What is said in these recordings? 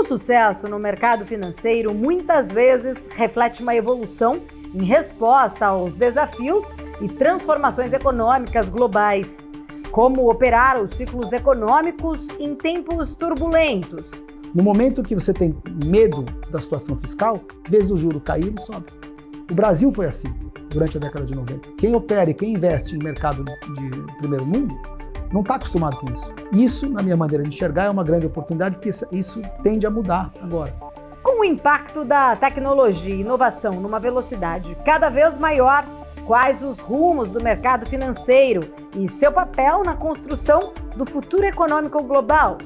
O sucesso no mercado financeiro muitas vezes reflete uma evolução em resposta aos desafios e transformações econômicas globais, como operar os ciclos econômicos em tempos turbulentos. No momento que você tem medo da situação fiscal, em vez do juro cair, ele sobe. O Brasil foi assim durante a década de 90. Quem opera e quem investe em mercado de primeiro mundo não está acostumado com isso. Isso, na minha maneira de enxergar, é uma grande oportunidade, porque isso tende a mudar agora. Com o impacto da tecnologia e inovação numa velocidade cada vez maior, quais os rumos do mercado financeiro e seu papel na construção do futuro econômico global?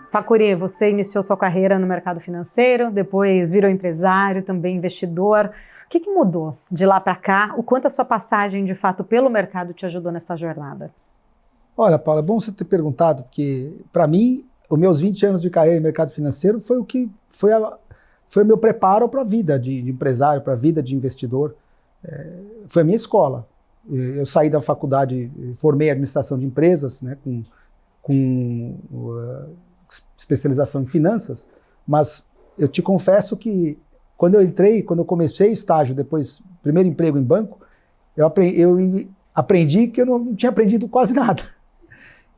Facuri, você iniciou sua carreira no mercado financeiro, depois virou empresário, também investidor. O que mudou de lá para cá? O quanto a sua passagem, de fato, pelo mercado te ajudou nessa jornada? Olha, Paula, é bom você ter perguntado, porque, para mim, os meus 20 anos de carreira no mercado financeiro foi o meu preparo para a vida de empresário, para a vida de investidor. Foi a minha escola. Eu saí da faculdade, formei administração de empresas, né, com especialização em finanças, mas eu te confesso que quando eu comecei estágio, depois primeiro emprego em banco, eu aprendi que eu não tinha aprendido quase nada.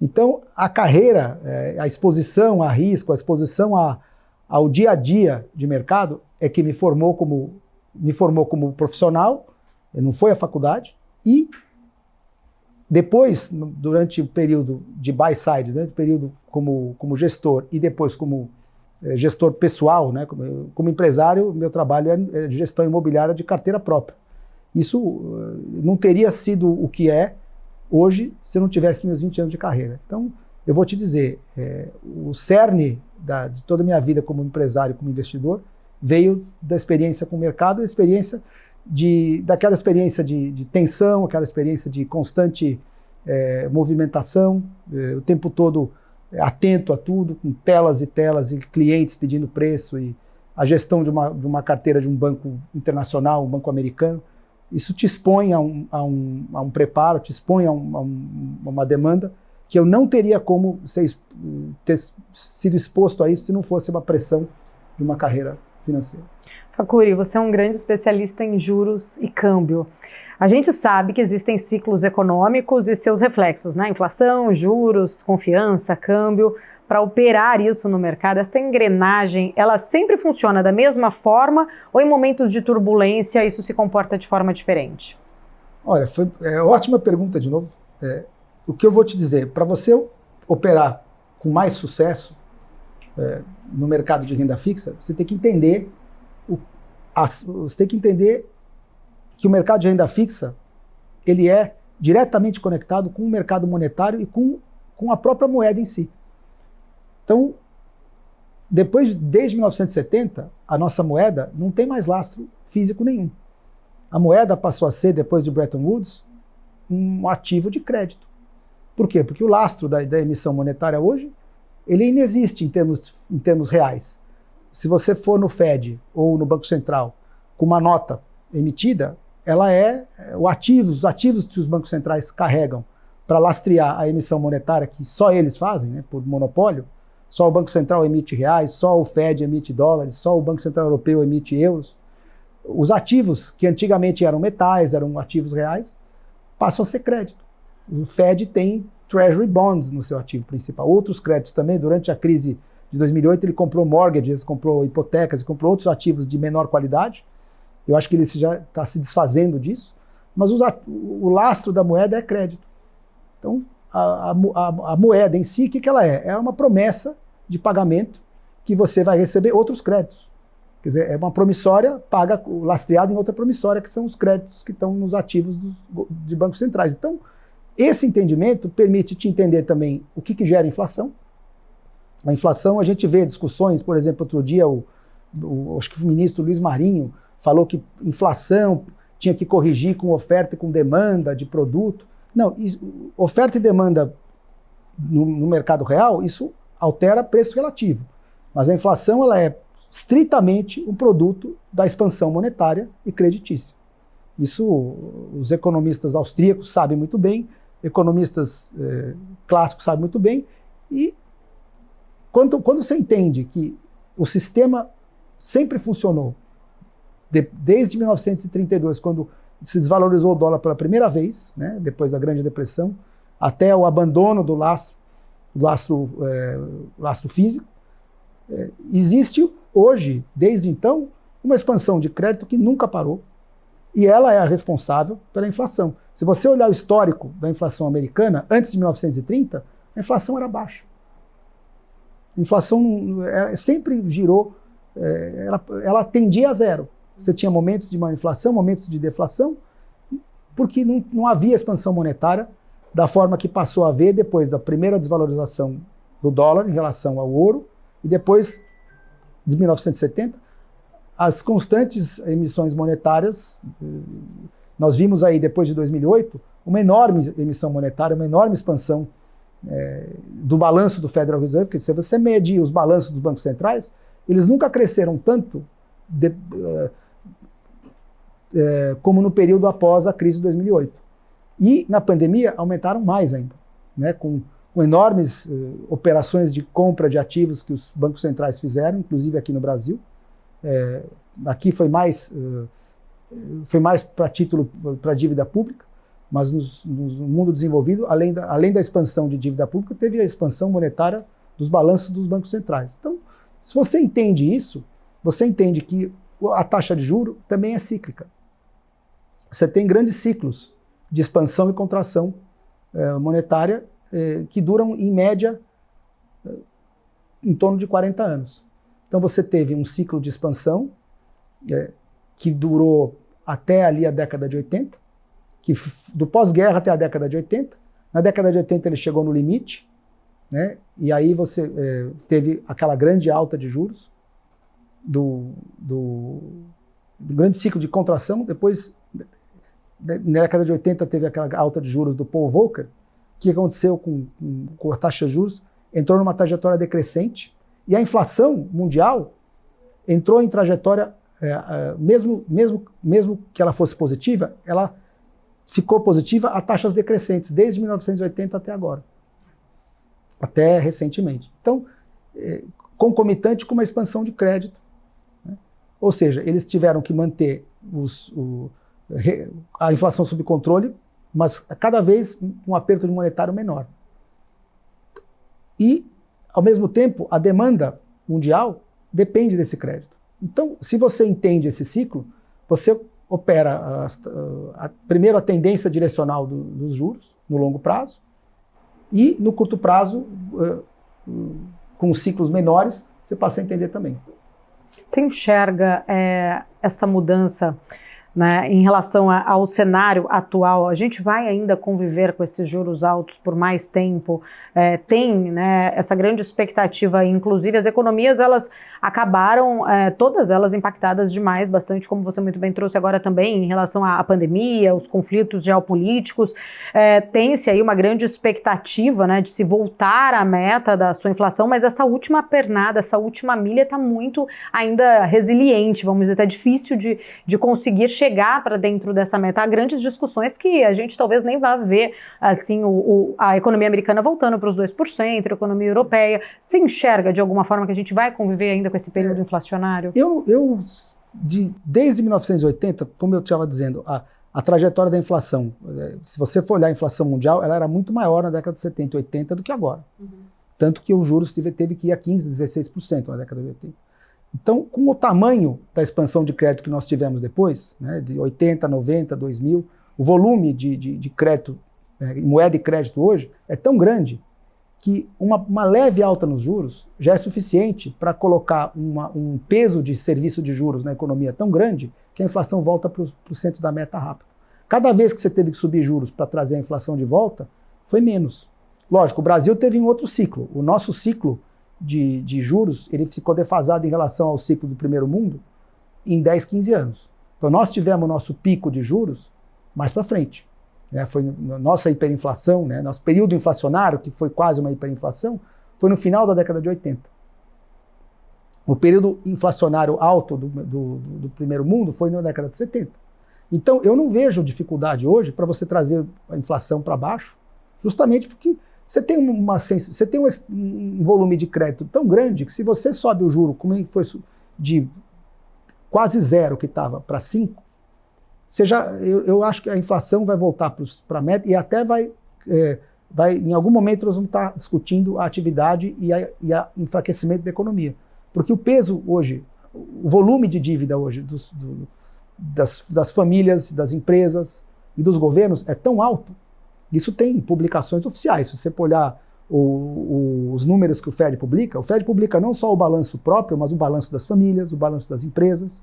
Então, a carreira, a exposição a risco, a exposição ao dia a dia de mercado é que me formou como profissional, não foi a faculdade, e depois, durante o período de buy-side, durante o período como gestor e depois como gestor pessoal, né, como empresário, meu trabalho é de gestão imobiliária de carteira própria. Isso não teria sido o que é hoje se eu não tivesse meus 20 anos de carreira. Então, eu vou te dizer, o cerne de toda a minha vida como empresário, como investidor, veio da experiência com o mercado, daquela experiência de tensão, aquela experiência de constante movimentação, o tempo todo atento a tudo, com telas e telas e clientes pedindo preço, e a gestão de uma carteira de um banco internacional, um banco americano. Isso te expõe a um preparo, te expõe a uma demanda que eu não teria como ter sido exposto a isso se não fosse uma pressão de uma carreira financeira. Facuri, você é um grande especialista em juros e câmbio. A gente sabe que existem ciclos econômicos e seus reflexos, né? Inflação, juros, confiança, câmbio. Para operar isso no mercado, essa engrenagem, ela sempre funciona da mesma forma ou em momentos de turbulência isso se comporta de forma diferente? Olha, ótima pergunta de novo. O que eu vou te dizer, para você operar com mais sucesso no mercado de renda fixa, você tem que entender que o mercado de renda fixa ele é diretamente conectado com o mercado monetário e com a própria moeda em si. Então, desde 1970, a nossa moeda não tem mais lastro físico nenhum. A moeda passou a ser, depois de Bretton Woods, um ativo de crédito. Por quê? Porque o lastro da emissão monetária hoje, ele inexiste em termos reais. Se você for no Fed ou no Banco Central com uma nota emitida, ela os ativos que os bancos centrais carregam para lastrear a emissão monetária, que só eles fazem, né, por monopólio. Só o Banco Central emite reais, só o Fed emite dólares, só o Banco Central Europeu emite euros. Os ativos que antigamente eram metais, eram ativos reais, passam a ser crédito. O Fed tem Treasury Bonds no seu ativo principal. Outros créditos também, durante a crise de 2008, ele comprou mortgages, comprou hipotecas, comprou outros ativos de menor qualidade. Eu acho que ele já está se desfazendo disso. Mas o lastro da moeda é crédito. Então, a moeda em si, o que ela é? É uma promessa de pagamento que você vai receber outros créditos. Quer dizer, é uma promissória lastreada em outra promissória, que são os créditos que estão nos ativos de bancos centrais. Então, esse entendimento permite te entender também o que gera inflação. A inflação, a gente vê discussões, por exemplo, outro dia, acho que o ministro Luiz Marinho falou que inflação tinha que corrigir com oferta e com demanda de produto. Não, oferta e demanda no mercado real, isso altera preço relativo. Mas a inflação ela é estritamente um produto da expansão monetária e creditícia. Isso os economistas austríacos sabem muito bem, economistas clássicos sabem muito bem, e quando você entende que o sistema sempre funcionou, desde 1932, quando se desvalorizou o dólar pela primeira vez, né, depois da Grande Depressão, até o abandono do lastro físico, existe hoje, desde então, uma expansão de crédito que nunca parou, e ela é a responsável pela inflação. Se você olhar o histórico da inflação americana, antes de 1930, a inflação era baixa. A inflação sempre girou, ela tendia a zero. Você tinha momentos de uma inflação, momentos de deflação, porque não havia expansão monetária da forma que passou a haver depois da primeira desvalorização do dólar em relação ao ouro, e depois de 1970, as constantes emissões monetárias. Nós vimos aí, depois de 2008, uma enorme emissão monetária, uma enorme expansão do balanço do Federal Reserve, porque se você medir os balanços dos bancos centrais, eles nunca cresceram tanto como no período após a crise de 2008. E na pandemia aumentaram mais ainda, né, com enormes operações de compra de ativos que os bancos centrais fizeram, inclusive aqui no Brasil. Aqui foi mais para título, para dívida pública, mas no mundo desenvolvido, além da expansão de dívida pública, teve a expansão monetária dos balanços dos bancos centrais. Então, se você entende isso, você entende que a taxa de juro também é cíclica. Você tem grandes ciclos de expansão e contração monetária que duram, em média, em torno de 40 anos. Então você teve um ciclo de expansão que durou até ali a década de 80, do pós-guerra até a década de 80. Na década de 80 ele chegou no limite, né? E aí você teve aquela grande alta de juros, do grande ciclo de contração. Depois, na década de 80, teve aquela alta de juros do Paul Volcker. O que aconteceu com a taxa de juros? Entrou numa trajetória decrescente, e a inflação mundial entrou em trajetória, mesmo que ela fosse positiva, ela ficou positiva a taxas decrescentes, desde 1980 até agora, até recentemente. Então, concomitante com uma expansão de crédito, né? Ou seja, eles tiveram que manter a inflação sob controle, mas cada vez um aperto monetário menor. E, ao mesmo tempo, a demanda mundial depende desse crédito. Então, se você entende esse ciclo, você opera primeiro a tendência direcional dos juros, no longo prazo, e no curto prazo, com ciclos menores, você passa a entender também. Você enxerga essa mudança, né, em relação ao cenário atual? A gente vai ainda conviver com esses juros altos por mais tempo? Tem, né, essa grande expectativa, inclusive as economias, elas acabaram, todas elas impactadas demais, bastante, como você muito bem trouxe agora também, em relação à pandemia, os conflitos geopolíticos. Tem-se aí uma grande expectativa, né, de se voltar à meta da sua inflação, mas essa última pernada, essa última milha está muito ainda resiliente, vamos dizer, está difícil de conseguir chegar para dentro dessa meta. Há grandes discussões que a gente talvez nem vá ver, assim, a economia americana voltando para os 2%, a economia europeia. Você enxerga de alguma forma que a gente vai conviver ainda com esse período inflacionário? Desde 1980, como eu estava dizendo, a trajetória da inflação, se você for olhar a inflação mundial, ela era muito maior na década de 70 e 80 do que agora. Uhum. Tanto que os juros teve que ir a 15%, 16% na década de 80. Então, com o tamanho da expansão de crédito que nós tivemos depois, né, de 80, 90, 2000, o volume de crédito, moeda e crédito hoje é tão grande que uma leve alta nos juros já é suficiente para colocar um peso de serviço de juros na economia tão grande que a inflação volta para o centro da meta rápido. Cada vez que você teve que subir juros para trazer a inflação de volta, foi menos. Lógico, o Brasil teve um outro ciclo. O nosso ciclo de juros, ele ficou defasado em relação ao ciclo do primeiro mundo em 10, 15 anos. Então nós tivemos nosso pico de juros mais para frente. Foi nossa hiperinflação, né, nosso período inflacionário, que foi quase uma hiperinflação, foi no final da década de 80. O período inflacionário alto do primeiro mundo foi na década de 70. Então, eu não vejo dificuldade hoje para você trazer a inflação para baixo, justamente porque você tem um volume de crédito tão grande que se você sobe o juro, como foi de quase 0 que estava para 5, eu acho que a inflação vai voltar para a meta e até em algum momento nós vamos estar discutindo a atividade e a enfraquecimento da economia. Porque o peso hoje, o volume de dívida hoje das famílias, das empresas e dos governos é tão alto. Isso tem publicações oficiais. Se você olhar os números que o Fed publica não só o balanço próprio, mas o balanço das famílias, o balanço das empresas.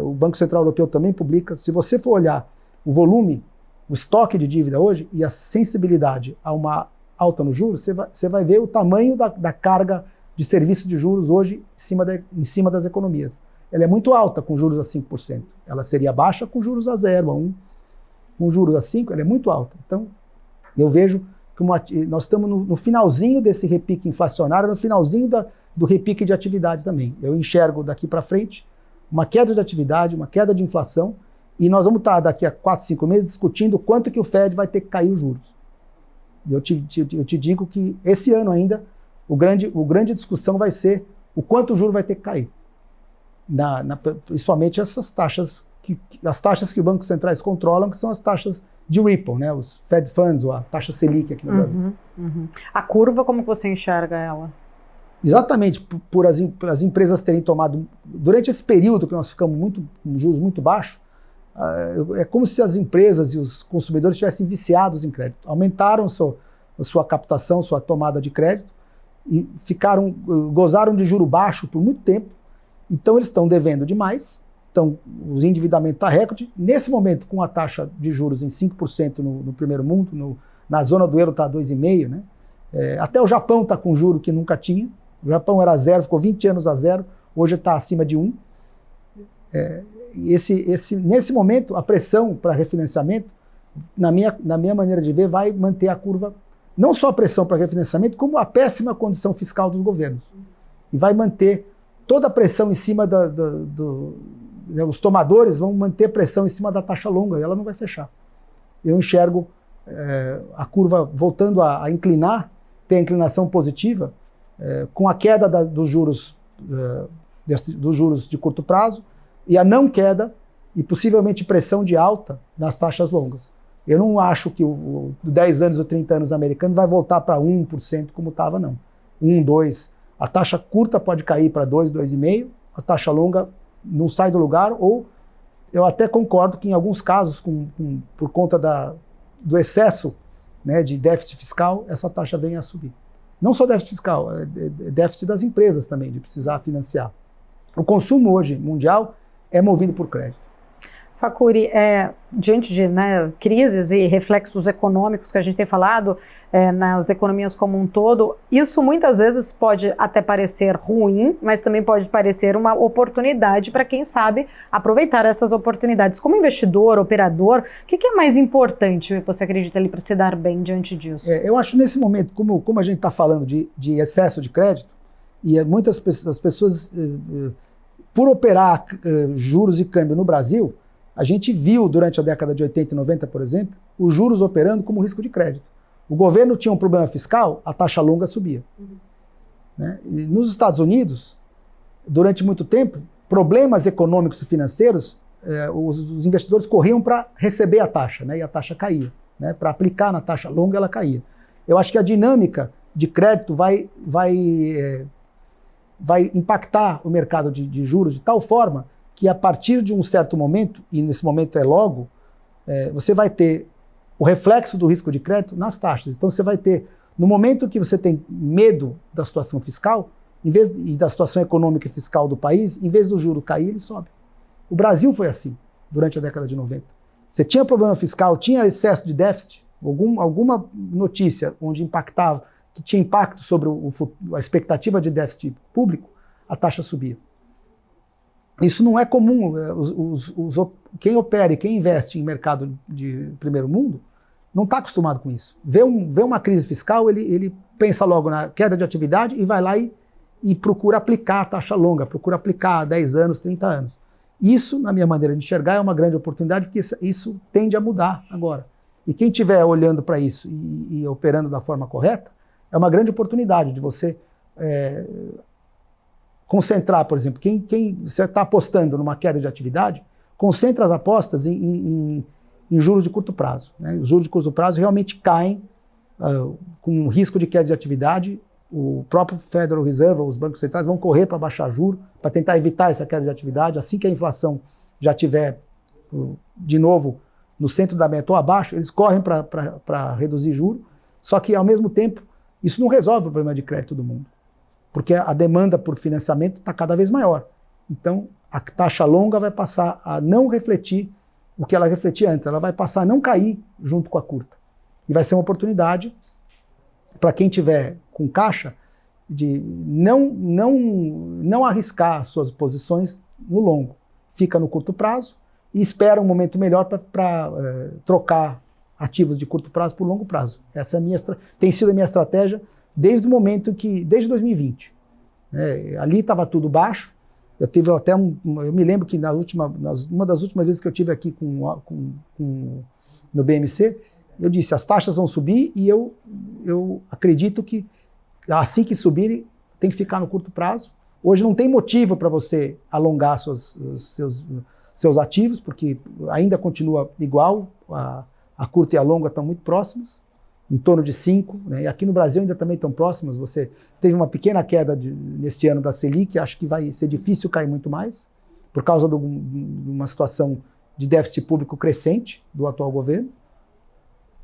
O Banco Central Europeu também publica. Se você for olhar o volume, o estoque de dívida hoje e a sensibilidade a uma alta no juros, você vai ver o tamanho da carga de serviço de juros hoje em cima das economias. Ela é muito alta com juros a 5%. Ela seria baixa com juros a 0, a 1. Com juros a 5, ela é muito alta. Então, eu vejo que nós estamos no finalzinho desse repique inflacionário, no finalzinho do repique de atividade também. Eu enxergo daqui para frente uma queda de atividade, uma queda de inflação, e nós vamos estar daqui a 4, 5 meses discutindo quanto que o Fed vai ter que cair os juros. E eu te digo que esse ano ainda, o grande discussão vai ser o quanto o juro vai ter que cair. Principalmente essas taxas, as taxas que os bancos centrais controlam, que são as taxas de Ripple, né? Os Fed Funds, ou a taxa Selic aqui no Brasil. A curva, como você enxerga ela? Exatamente, por as empresas terem tomado, durante esse período que nós ficamos com juros muito baixos, é como se as empresas e os consumidores estivessem viciados em crédito. Aumentaram sua captação, sua tomada de crédito, e gozaram de juro baixo por muito tempo. Então eles estão devendo demais, então os endividamentos estão recorde. Nesse momento, com a taxa de juros em 5% no primeiro mundo, na zona do euro está 2,5%, né? Até o Japão está com juro que nunca tinha. O Japão era 0, ficou 20 anos a 0, hoje está acima de 1. Nesse momento, a pressão para refinanciamento, na minha maneira de ver, vai manter a curva, não só a pressão para refinanciamento, como a péssima condição fiscal dos governos. E vai manter toda a pressão em cima os tomadores vão manter pressão em cima da taxa longa, e ela não vai fechar. Eu enxergo a curva voltando a inclinar, ter a inclinação positiva, com a queda dos juros de curto prazo, e a não queda e possivelmente pressão de alta nas taxas longas. Eu não acho que o 10 anos ou 30 anos americano vai voltar para 1% como estava, não. 1, 2%. A taxa curta pode cair para 2, 2,5%, a taxa longa não sai do lugar, ou eu até concordo que em alguns casos, por conta do excesso, né, de déficit fiscal, essa taxa venha a subir. Não só déficit fiscal, é déficit das empresas também, de precisar financiar. O consumo hoje mundial é movido por crédito. Facuri, diante de crises e reflexos econômicos que a gente tem falado nas economias como um todo, isso muitas vezes pode até parecer ruim, mas também pode parecer uma oportunidade para quem sabe aproveitar essas oportunidades. Como investidor, operador, o que é mais importante, você acredita, ali para se dar bem diante disso? Eu acho nesse momento, como a gente está falando de excesso de crédito, e muitas pessoas, por operar juros e câmbio no Brasil, a gente viu durante a década de 80 e 90, por exemplo, os juros operando como risco de crédito. O governo tinha um problema fiscal, a taxa longa subia. Né? E nos Estados Unidos, durante muito tempo, problemas econômicos e financeiros, os investidores corriam para receber a taxa, né? E a taxa caía. Né? Para aplicar na taxa longa, ela caía. Eu acho que a dinâmica de crédito vai impactar o mercado de juros de tal forma que a partir de um certo momento, e nesse momento é logo, você vai ter o reflexo do risco de crédito nas taxas. Então você vai ter, no momento que você tem medo da situação fiscal, e da situação econômica e fiscal do país, em vez do juro cair, ele sobe. O Brasil foi assim, durante a década de 90. Você tinha problema fiscal, tinha excesso de déficit, alguma notícia onde impactava, que tinha impacto sobre a expectativa de déficit público, a taxa subia. Isso não é comum. Quem opera e quem investe em mercado de primeiro mundo não está acostumado com isso. Vê uma crise fiscal, ele pensa logo na queda de atividade e vai lá e e procura aplicar a taxa longa, procura aplicar 10 anos, 30 anos. Isso, na minha maneira de enxergar, é uma grande oportunidade, porque isso tende a mudar agora. E quem estiver olhando para isso e operando da forma correta, é uma grande oportunidade de você concentrar, por exemplo, quem você está apostando numa queda de atividade, concentra as apostas em juros de curto prazo. Né? Os juros de curto prazo realmente caem com risco de queda de atividade. O próprio Federal Reserve, os bancos centrais, vão correr para baixar juros, para tentar evitar essa queda de atividade. Assim que a inflação já estiver, de novo, no centro da meta ou abaixo, eles correm para reduzir juros. Só que, ao mesmo tempo, isso não resolve o problema de crédito do mundo, porque a demanda por financiamento está cada vez maior. Então, a taxa longa vai passar a não refletir o que ela refletia antes. Ela vai passar a não cair junto com a curta. E vai ser uma oportunidade para quem tiver com caixa de não arriscar suas posições no longo. Fica no curto prazo e espera um momento melhor para trocar ativos de curto prazo por longo prazo. Essa tem sido a minha estratégia desde o momento desde 2020. Ali estava tudo baixo. Eu tive até eu me lembro que uma das últimas vezes que eu tive aqui no BMC, eu disse, as taxas vão subir e eu acredito que assim que subirem, tem que ficar no curto prazo. Hoje não tem motivo para você alongar seus ativos, porque ainda continua igual, a curta e a longa estão muito próximas, em torno de 5, né? E aqui no Brasil ainda também estão próximas. Você teve uma pequena queda nesse ano da Selic, acho que vai ser difícil cair muito mais, por causa de uma situação de déficit público crescente do atual governo.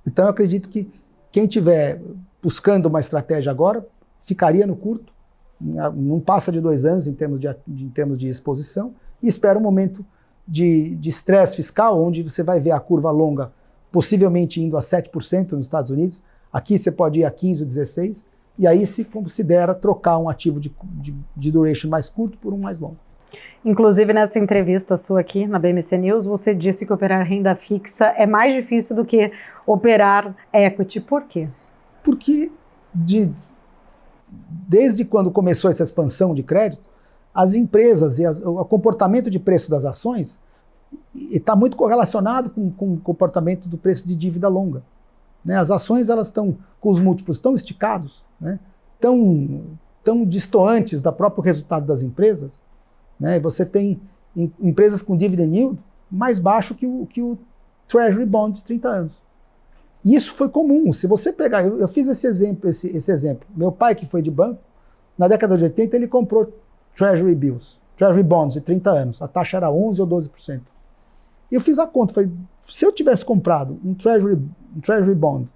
Então eu acredito que quem estiver buscando uma estratégia agora, ficaria no curto, não passa de 2 anos em termos de exposição, e espera um momento de estresse fiscal, onde você vai ver a curva longa possivelmente indo a 7% nos Estados Unidos, aqui você pode ir a 15%, 16%, e aí se considera trocar um ativo de duration mais curto por um mais longo. Inclusive, nessa entrevista sua aqui na BMC News, você disse que operar renda fixa é mais difícil do que operar equity. Por quê? Porque desde quando começou essa expansão de crédito, as empresas e o comportamento de preço das ações está muito correlacionado com o comportamento do preço de dívida longa. Né? As ações elas estão com os múltiplos tão esticados, né? tão distantes do próprio resultado das empresas. Né? Você tem empresas com dividend yield mais baixo que o Treasury Bond de 30 anos. E isso foi comum. Se você pegar, eu fiz esse exemplo. Meu pai, que foi de banco, na década de 80 ele comprou Treasury Bills, Treasury Bonds de 30 anos. A taxa era 11% ou 12%. E eu fiz a conta, falei, se eu tivesse comprado um Treasury Bond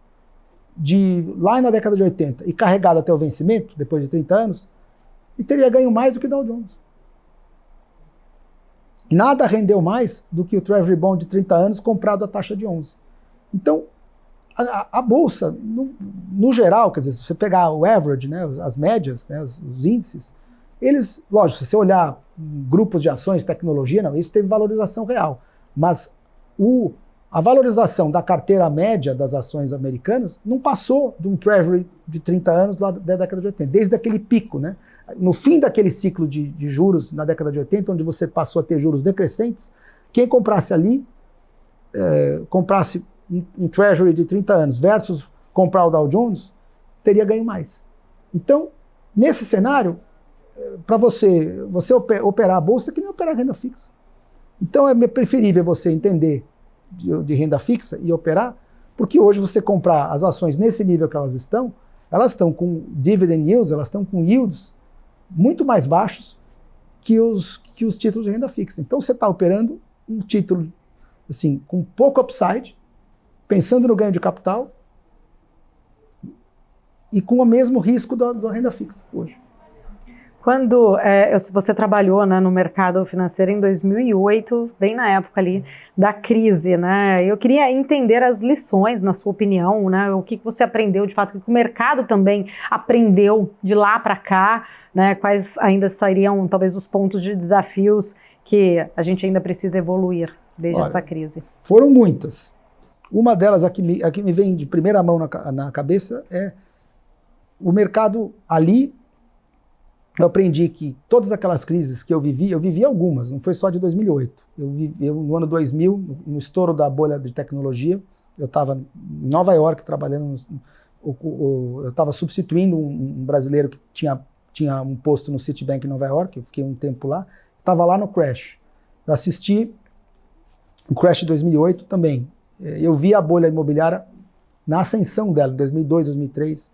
lá na década de 80 e carregado até o vencimento, depois de 30 anos, ele teria ganho mais do que o Dow Jones. Nada rendeu mais do que o Treasury Bond de 30 anos comprado a taxa de 11. Então, a bolsa, no geral, quer dizer, se você pegar o average, né, as médias, né, os índices, eles, lógico, se você olhar grupos de ações, tecnologia, não, isso teve valorização real. Mas a valorização da carteira média das ações americanas não passou de um Treasury de 30 anos lá da década de 80, desde aquele pico, né? No fim daquele ciclo de juros na década de 80, onde você passou a ter juros decrescentes, quem comprasse ali, comprasse um Treasury de 30 anos versus comprar o Dow Jones, teria ganho mais. Então, nesse cenário, para você operar a bolsa é que nem operar renda fixa. Então é preferível você entender de renda fixa e operar, porque hoje você comprar as ações nesse nível que elas estão com dividend yields, elas estão com yields muito mais baixos que os títulos de renda fixa. Então você está operando um título assim, com pouco upside, pensando no ganho de capital e com o mesmo risco da renda fixa hoje. Quando você trabalhou, né, no mercado financeiro em 2008, bem na época ali da crise, né? Eu queria entender as lições, na sua opinião, né? O que você aprendeu de fato, o que o mercado também aprendeu de lá para cá, né? Quais ainda seriam talvez os pontos de desafios que a gente ainda precisa evoluir desde essa crise? Foram muitas. Uma delas, a que me vem de primeira mão na cabeça, é o mercado ali eu aprendi que todas aquelas crises que eu vivi algumas, não foi só de 2008. No ano 2000, no estouro da bolha de tecnologia, eu estava em Nova York trabalhando, eu estava substituindo um brasileiro que tinha um posto no Citibank em Nova York, eu fiquei um tempo lá, estava lá no crash. Eu assisti o crash de 2008 também. Eu vi a bolha imobiliária na ascensão dela, em 2002, 2003.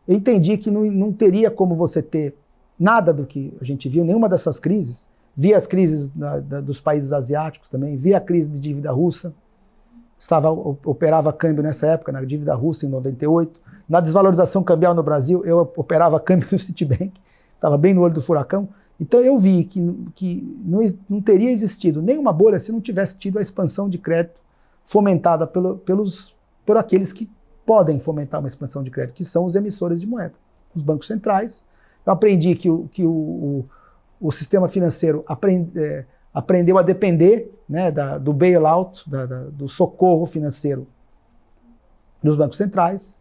Eu entendi que não teria como você ter nada do que a gente viu, nenhuma dessas crises. Vi as crises dos países asiáticos também, vi a crise de dívida russa, operava câmbio nessa época, na dívida russa em 98. Na desvalorização cambial no Brasil, eu operava câmbio no Citibank, estava bem no olho do furacão. Então eu vi que não teria existido nenhuma bolha se não tivesse tido a expansão de crédito fomentada por aqueles que podem fomentar uma expansão de crédito, que são os emissores de moeda, os bancos centrais. Eu aprendi que o sistema financeiro aprendeu a depender, né, do bailout, do socorro financeiro dos bancos centrais.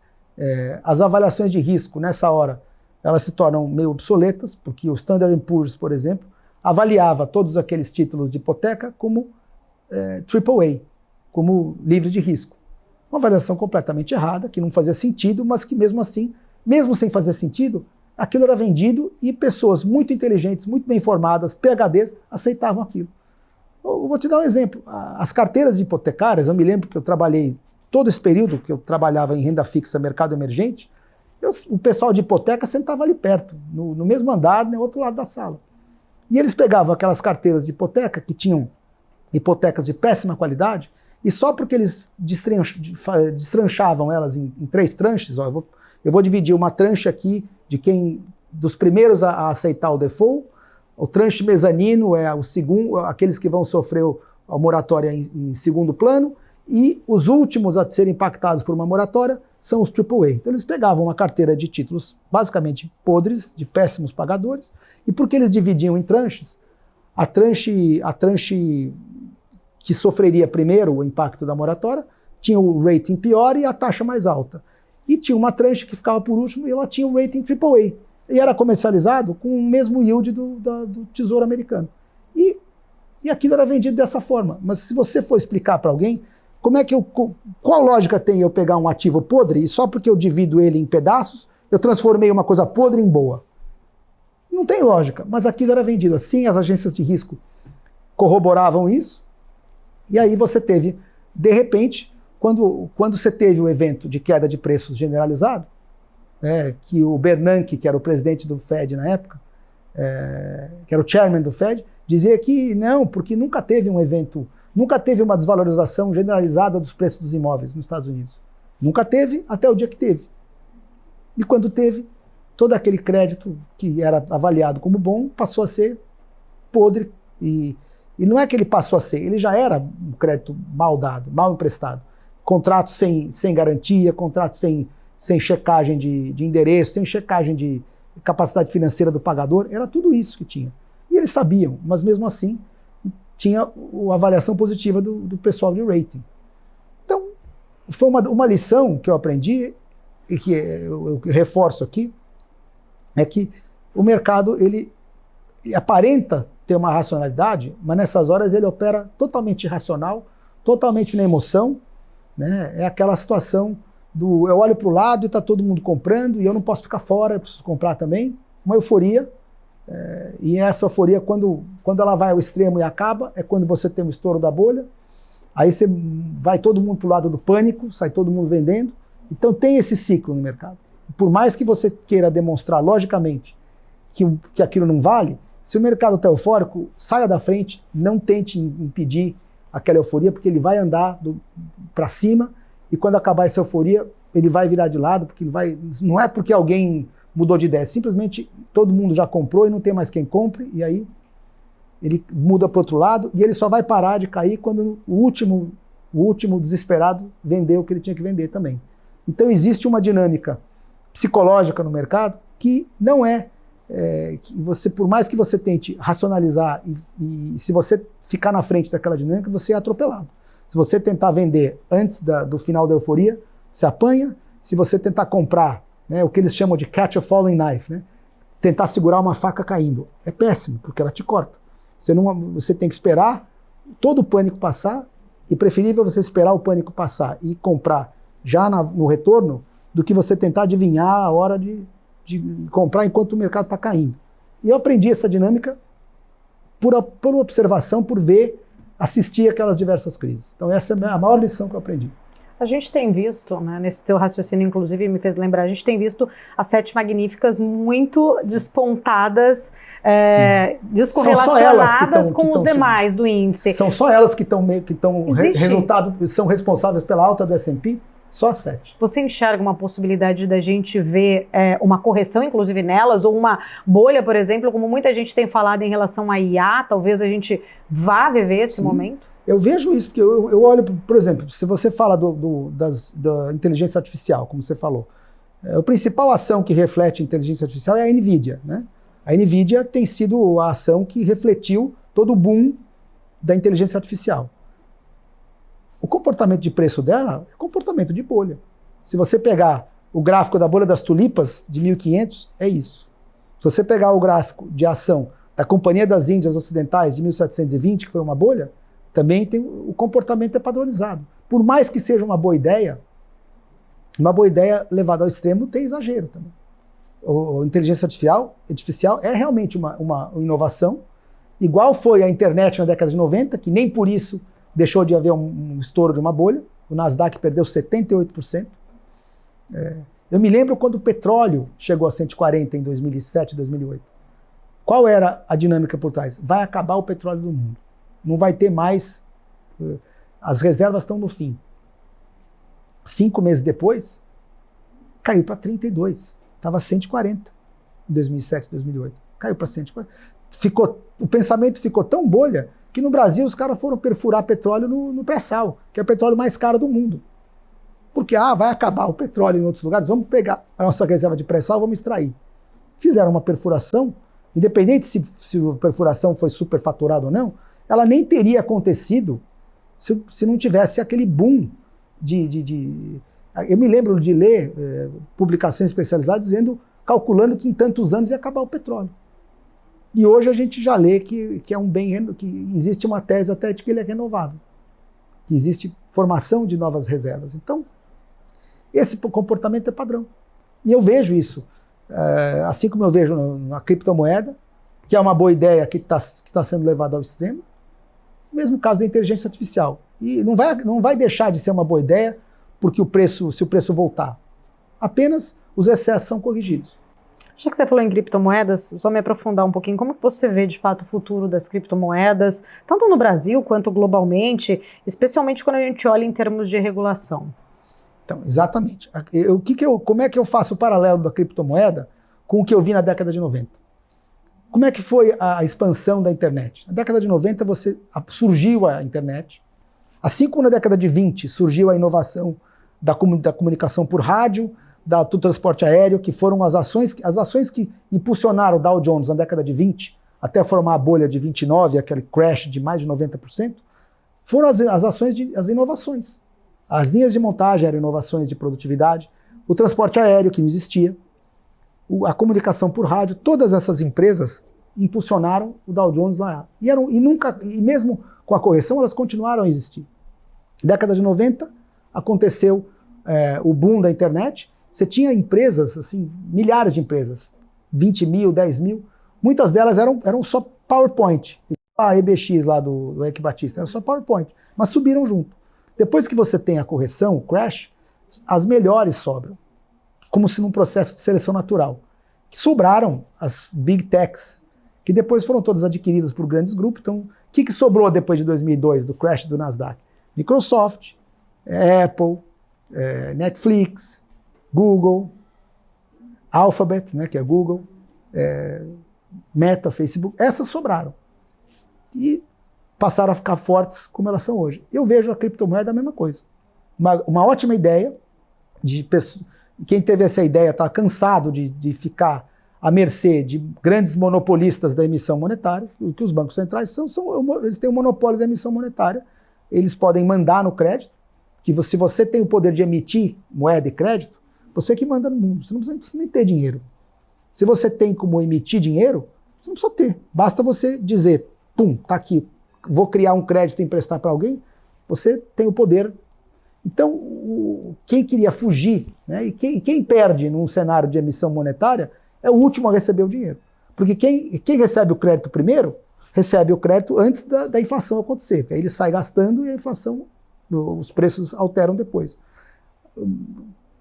As avaliações de risco, nessa hora, elas se tornam meio obsoletas, porque o Standard & Poor's, por exemplo, avaliava todos aqueles títulos de hipoteca como AAA, como livre de risco. Uma avaliação completamente errada, que não fazia sentido, mas que mesmo assim, mesmo sem fazer sentido, aquilo era vendido e pessoas muito inteligentes, muito bem informadas, PhDs, aceitavam aquilo. Eu vou te dar um exemplo. As carteiras hipotecárias, eu me lembro que eu trabalhei todo esse período que eu trabalhava em renda fixa, mercado emergente, o pessoal de hipoteca sentava ali perto, no mesmo andar, no outro lado da sala. E eles pegavam aquelas carteiras de hipoteca, que tinham hipotecas de péssima qualidade, e só porque eles destranchavam elas em 3 tranches, ó, eu vou dividir uma tranche aqui dos primeiros a aceitar o default, o tranche mezanino é o segundo, aqueles que vão sofrer a moratória em segundo plano, e os últimos a serem impactados por uma moratória são os AAA. Então eles pegavam uma carteira de títulos basicamente podres, de péssimos pagadores, e porque eles dividiam em tranches, a tranche que sofreria primeiro o impacto da moratória tinha o rating pior e a taxa mais alta. E tinha uma tranche que ficava por último e ela tinha o rating AAA. E era comercializado com o mesmo yield do Tesouro Americano. E aquilo era vendido dessa forma. Mas se você for explicar para alguém, qual lógica tem eu pegar um ativo podre e só porque eu divido ele em pedaços, eu transformei uma coisa podre em boa? Não tem lógica, mas aquilo era vendido assim, as agências de risco corroboravam isso, e aí você teve, de repente, quando você teve o evento de queda de preços generalizado, que o Bernanke, que era o presidente do Fed na época, que era o chairman do Fed, dizia que não, porque nunca teve um evento, nunca teve uma desvalorização generalizada dos preços dos imóveis nos Estados Unidos. Nunca teve, até o dia que teve. E quando teve, todo aquele crédito que era avaliado como bom passou a ser podre. E não é que ele passou a ser, ele já era um crédito mal dado, mal emprestado. Contratos sem garantia, contratos sem checagem de endereço, sem checagem de capacidade financeira do pagador, era tudo isso que tinha. E eles sabiam, mas mesmo assim tinha a avaliação positiva do pessoal de rating. Então, foi uma lição que eu aprendi e que eu reforço aqui, é que o mercado ele aparenta ter uma racionalidade, mas nessas horas ele opera totalmente irracional, totalmente na emoção, né? É aquela situação eu olho para o lado e está todo mundo comprando e eu não posso ficar fora, eu preciso comprar também, uma euforia, e essa euforia quando ela vai ao extremo e acaba, é quando você tem o estouro da bolha, aí você vai todo mundo para o lado do pânico, sai todo mundo vendendo, então tem esse ciclo no mercado. Por mais que você queira demonstrar logicamente que aquilo não vale, se o mercado está eufórico, saia da frente, não tente impedir aquela euforia, porque ele vai andar para cima, e quando acabar essa euforia, ele vai virar de lado, porque não é porque alguém mudou de ideia, simplesmente todo mundo já comprou e não tem mais quem compre, e aí ele muda para o outro lado, e ele só vai parar de cair quando o último desesperado vender o que ele tinha que vender também. Então existe uma dinâmica psicológica no mercado que não que você, por mais que você tente racionalizar e se você ficar na frente daquela dinâmica, você é atropelado. Se você tentar vender antes do final da euforia, você apanha. Se você tentar comprar, né, o que eles chamam de catch a falling knife, né, tentar segurar uma faca caindo. É péssimo, porque ela te corta. Você tem que esperar todo o pânico passar, e preferível você esperar o pânico passar e comprar já no retorno, do que você tentar adivinhar a hora de comprar enquanto o mercado está caindo. E eu aprendi essa dinâmica por observação, por ver, assistir aquelas diversas crises. Então essa é a maior lição que eu aprendi. A gente tem visto, né, nesse teu raciocínio, inclusive, me fez lembrar, a gente tem visto as 7 magníficas muito despontadas, descorrelacionadas com os demais do índice. São só elas que são responsáveis pela alta do S&P, só as 7. Você enxerga uma possibilidade da gente ver uma correção, inclusive nelas, ou uma bolha, por exemplo, como muita gente tem falado em relação à IA, talvez a gente vá viver esse momento? Eu vejo isso, porque eu olho, por exemplo, se você fala da inteligência artificial, como você falou, a principal ação que reflete a inteligência artificial é a NVIDIA, né? A NVIDIA tem sido a ação que refletiu todo o boom da inteligência artificial. O comportamento de preço dela é comportamento de bolha. Se você pegar o gráfico da bolha das tulipas de 1500, é isso. Se você pegar o gráfico de ação da Companhia das Índias Ocidentais de 1720, que foi uma bolha, também o comportamento é padronizado. Por mais que seja uma boa ideia levada ao extremo tem exagero também. A inteligência artificial é realmente uma inovação, igual foi a internet na década de 90, que nem por isso deixou de haver um estouro de uma bolha. O Nasdaq perdeu 78%. Eu me lembro quando o petróleo chegou a 140 em 2007, 2008. Qual era a dinâmica por trás? Vai acabar o petróleo do mundo. Não vai ter mais, as reservas estão no fim. 5 meses depois, caiu para 32. Estava 140 em 2007, 2008. Caiu para 140. O pensamento ficou tão bolha que no Brasil os caras foram perfurar petróleo no pré-sal, que é o petróleo mais caro do mundo. Porque vai acabar o petróleo em outros lugares, vamos pegar a nossa reserva de pré-sal, vamos extrair. Fizeram uma perfuração, independente se a perfuração foi superfaturada ou não, ela nem teria acontecido se não tivesse aquele boom Eu me lembro de ler publicações especializadas calculando que em tantos anos ia acabar o petróleo. E hoje a gente já lê que é um bem, que existe uma tese até de que ele é renovável, que existe formação de novas reservas. Então, esse comportamento é padrão. E eu vejo isso, assim como eu vejo na criptomoeda, que é uma boa ideia que está sendo levada ao extremo, mesmo caso da inteligência artificial. E não vai deixar de ser uma boa ideia porque se o preço voltar. Apenas os excessos são corrigidos. Já que você falou em criptomoedas, só me aprofundar um pouquinho, como que você vê de fato o futuro das criptomoedas, tanto no Brasil quanto globalmente, especialmente quando a gente olha em termos de regulação? Então, exatamente. Como é que eu faço o paralelo da criptomoeda com o que eu vi na década de 90? Como é que foi a expansão da internet? Na década de 90 surgiu a internet, assim como na década de 20 surgiu a inovação da comunicação por rádio, do transporte aéreo, que foram as ações que impulsionaram o Dow Jones na década de 20, até formar a bolha de 29, aquele crash de mais de 90%, foram as inovações. As linhas de montagem eram inovações de produtividade, o transporte aéreo, que não existia, a comunicação por rádio, todas essas empresas impulsionaram o Dow Jones lá. E mesmo com a correção, elas continuaram a existir. Década de 90, aconteceu o boom da internet. Você tinha empresas, assim, milhares de empresas, 20 mil, 10 mil. Muitas delas eram só PowerPoint. A EBX lá do Eike Batista, era só PowerPoint. Mas subiram junto. Depois que você tem a correção, o crash, as melhores sobram. Como se num processo de seleção natural. Que sobraram as Big Techs, que depois foram todas adquiridas por grandes grupos. Então, o que sobrou depois de 2002, do crash do Nasdaq? Microsoft, Apple, Netflix, Google, Alphabet, né, que é Google, Meta, Facebook, essas sobraram. E passaram a ficar fortes como elas são hoje. Eu vejo a criptomoeda a mesma coisa. Uma ótima ideia, quem teve essa ideia está cansado de ficar à mercê de grandes monopolistas da emissão monetária. O que os bancos centrais eles têm o monopólio da emissão monetária, eles podem mandar no crédito, que se você tem o poder de emitir moeda e crédito, você que manda no mundo, você não precisa nem ter dinheiro. Se você tem como emitir dinheiro, você não precisa ter. Basta você dizer, pum, tá aqui, vou criar um crédito e emprestar para alguém, você tem o poder. Então, quem queria fugir, né, e quem perde num cenário de emissão monetária é o último a receber o dinheiro. Porque quem recebe o crédito primeiro, recebe o crédito antes da inflação acontecer. Porque aí ele sai gastando e a inflação, os preços alteram depois.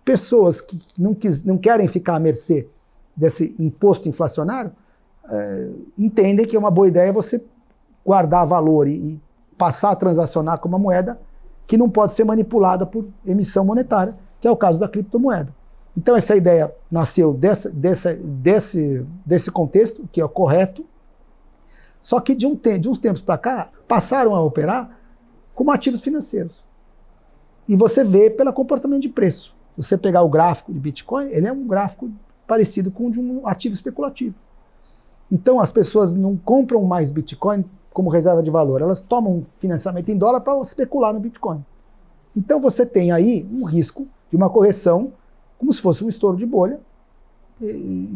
Pessoas que não querem ficar à mercê desse imposto inflacionário, entendem que é uma boa ideia você guardar valor e passar a transacionar com uma moeda que não pode ser manipulada por emissão monetária, que é o caso da criptomoeda. Então essa ideia nasceu desse contexto, que é o correto, só que de uns tempos para cá, passaram a operar como ativos financeiros. E você vê pelo comportamento de preço. Se você pegar o gráfico de Bitcoin, ele é um gráfico parecido com o de um ativo especulativo. Então as pessoas não compram mais Bitcoin como reserva de valor, elas tomam financiamento em dólar para especular no Bitcoin. Então você tem aí um risco de uma correção, como se fosse um estouro de bolha,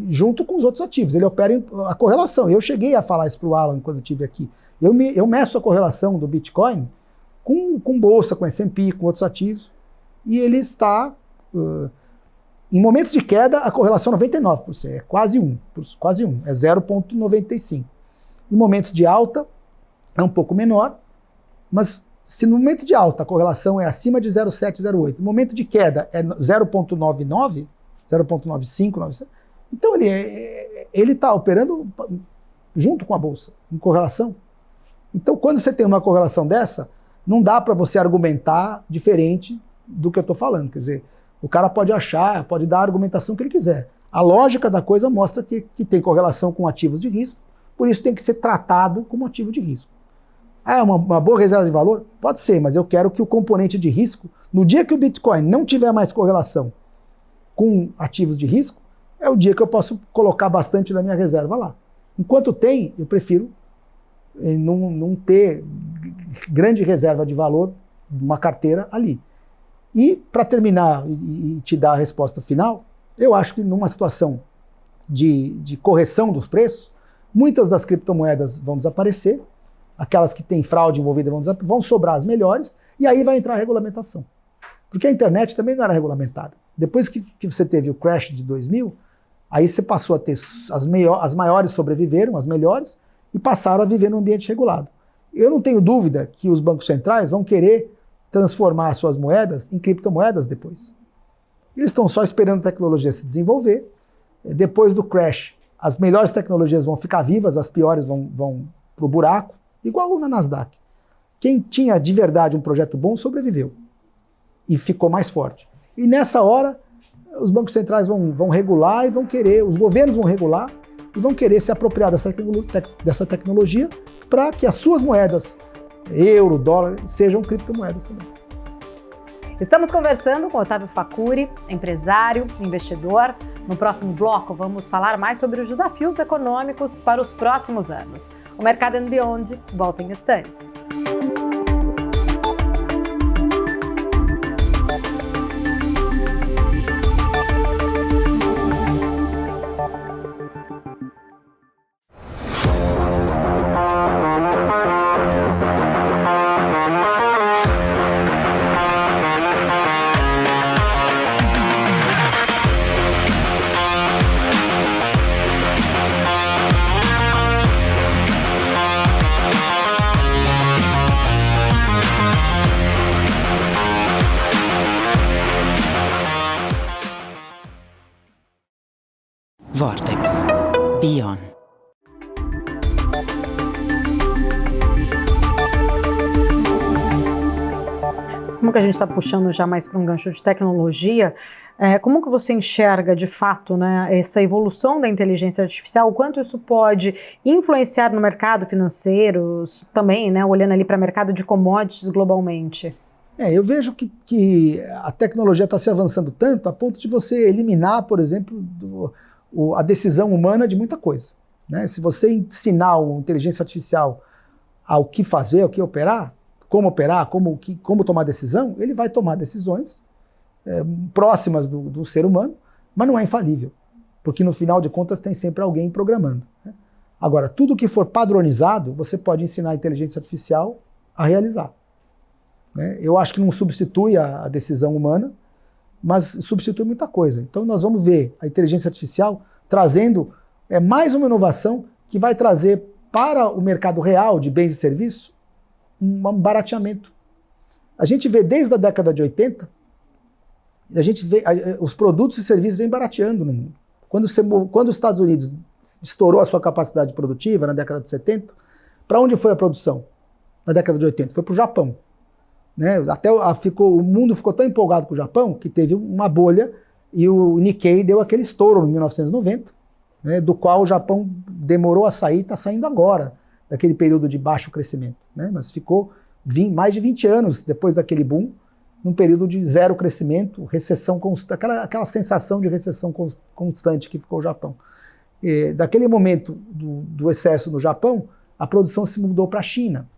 junto com os outros ativos. Ele opera a correlação. Eu cheguei a falar isso para o Alan quando eu estive aqui. Eu meço a correlação do Bitcoin com bolsa, com S&P, com outros ativos, e ele está... em momentos de queda, a correlação é 99%, é quase 1, é 0,95. Em momentos de alta, é um pouco menor, mas se no momento de alta a correlação é acima de 0,7, 0,8, no momento de queda é 0,99, 0,95, 97, então ele está operando junto com a bolsa, em correlação. Então, quando você tem uma correlação dessa, não dá para você argumentar diferente do que eu estou falando. Quer dizer, o cara pode achar, pode dar a argumentação que ele quiser. A lógica da coisa mostra que tem correlação com ativos de risco, por isso tem que ser tratado como ativo de risco. Ah, é uma boa reserva de valor? Pode ser, mas eu quero que o componente de risco, no dia que o Bitcoin não tiver mais correlação com ativos de risco, é o dia que eu posso colocar bastante da minha reserva lá. Enquanto tem, eu prefiro não ter grande reserva de valor, uma carteira ali. E, para terminar e te dar a resposta final, eu acho que numa situação de correção dos preços, muitas das criptomoedas vão desaparecer, aquelas que têm fraude envolvida vão sobrar as melhores, e aí vai entrar a regulamentação. Porque a internet também não era regulamentada. Depois que você teve o crash de 2000, aí você passou a ter as maiores sobreviveram, as melhores, e passaram a viver num ambiente regulado. Eu não tenho dúvida que os bancos centrais vão querer transformar suas moedas em criptomoedas depois. Eles estão só esperando a tecnologia se desenvolver. Depois do crash, as melhores tecnologias vão ficar vivas, as piores vão para o buraco, igual na Nasdaq. Quem tinha de verdade um projeto bom sobreviveu e ficou mais forte. E nessa hora, os bancos centrais vão regular e vão querer, os governos vão regular e vão querer se apropriar dessa tecnologia para que as suas moedas, euro, dólar, sejam criptomoedas também. Estamos conversando com Otávio Facuri, empresário, investidor. No próximo bloco, vamos falar mais sobre os desafios econômicos para os próximos anos. O Mercado and Beyond volta em instantes. Vortex Beyond. Como que a gente está puxando já mais para um gancho de tecnologia, como que você enxerga de fato, né, essa evolução da inteligência artificial, o quanto isso pode influenciar no mercado financeiro também, né, olhando ali para o mercado de commodities globalmente? Eu vejo que a tecnologia está se avançando tanto a ponto de você eliminar, por exemplo, a decisão humana de muita coisa, né? Se você ensinar uma inteligência artificial ao que fazer, ao que operar, como tomar decisão, ele vai tomar decisões próximas do ser humano, mas não é infalível. porque no final de contas tem sempre alguém programando, né? Agora, tudo que for padronizado, você pode ensinar a inteligência artificial a realizar, né? Eu acho que não substitui a decisão humana, mas substitui muita coisa. Então nós vamos ver a inteligência artificial trazendo mais uma inovação que vai trazer para o mercado real de bens e serviços um barateamento. A gente vê desde a década de 80, a gente vê os produtos e serviços vêm barateando no mundo. Quando os Estados Unidos estourou a sua capacidade produtiva na década de 70, para onde foi a produção? Na década de 80, foi para o Japão, né? O mundo ficou tão empolgado com o Japão que teve uma bolha e o Nikkei deu aquele estouro em 1990, né, do qual o Japão demorou a sair, está saindo agora, daquele período de baixo crescimento, né? Mas ficou mais de 20 anos depois daquele boom, num período de zero crescimento, recessão constante, aquela sensação de recessão constante que ficou o Japão. Daquele momento do excesso no Japão, a produção se mudou para a China.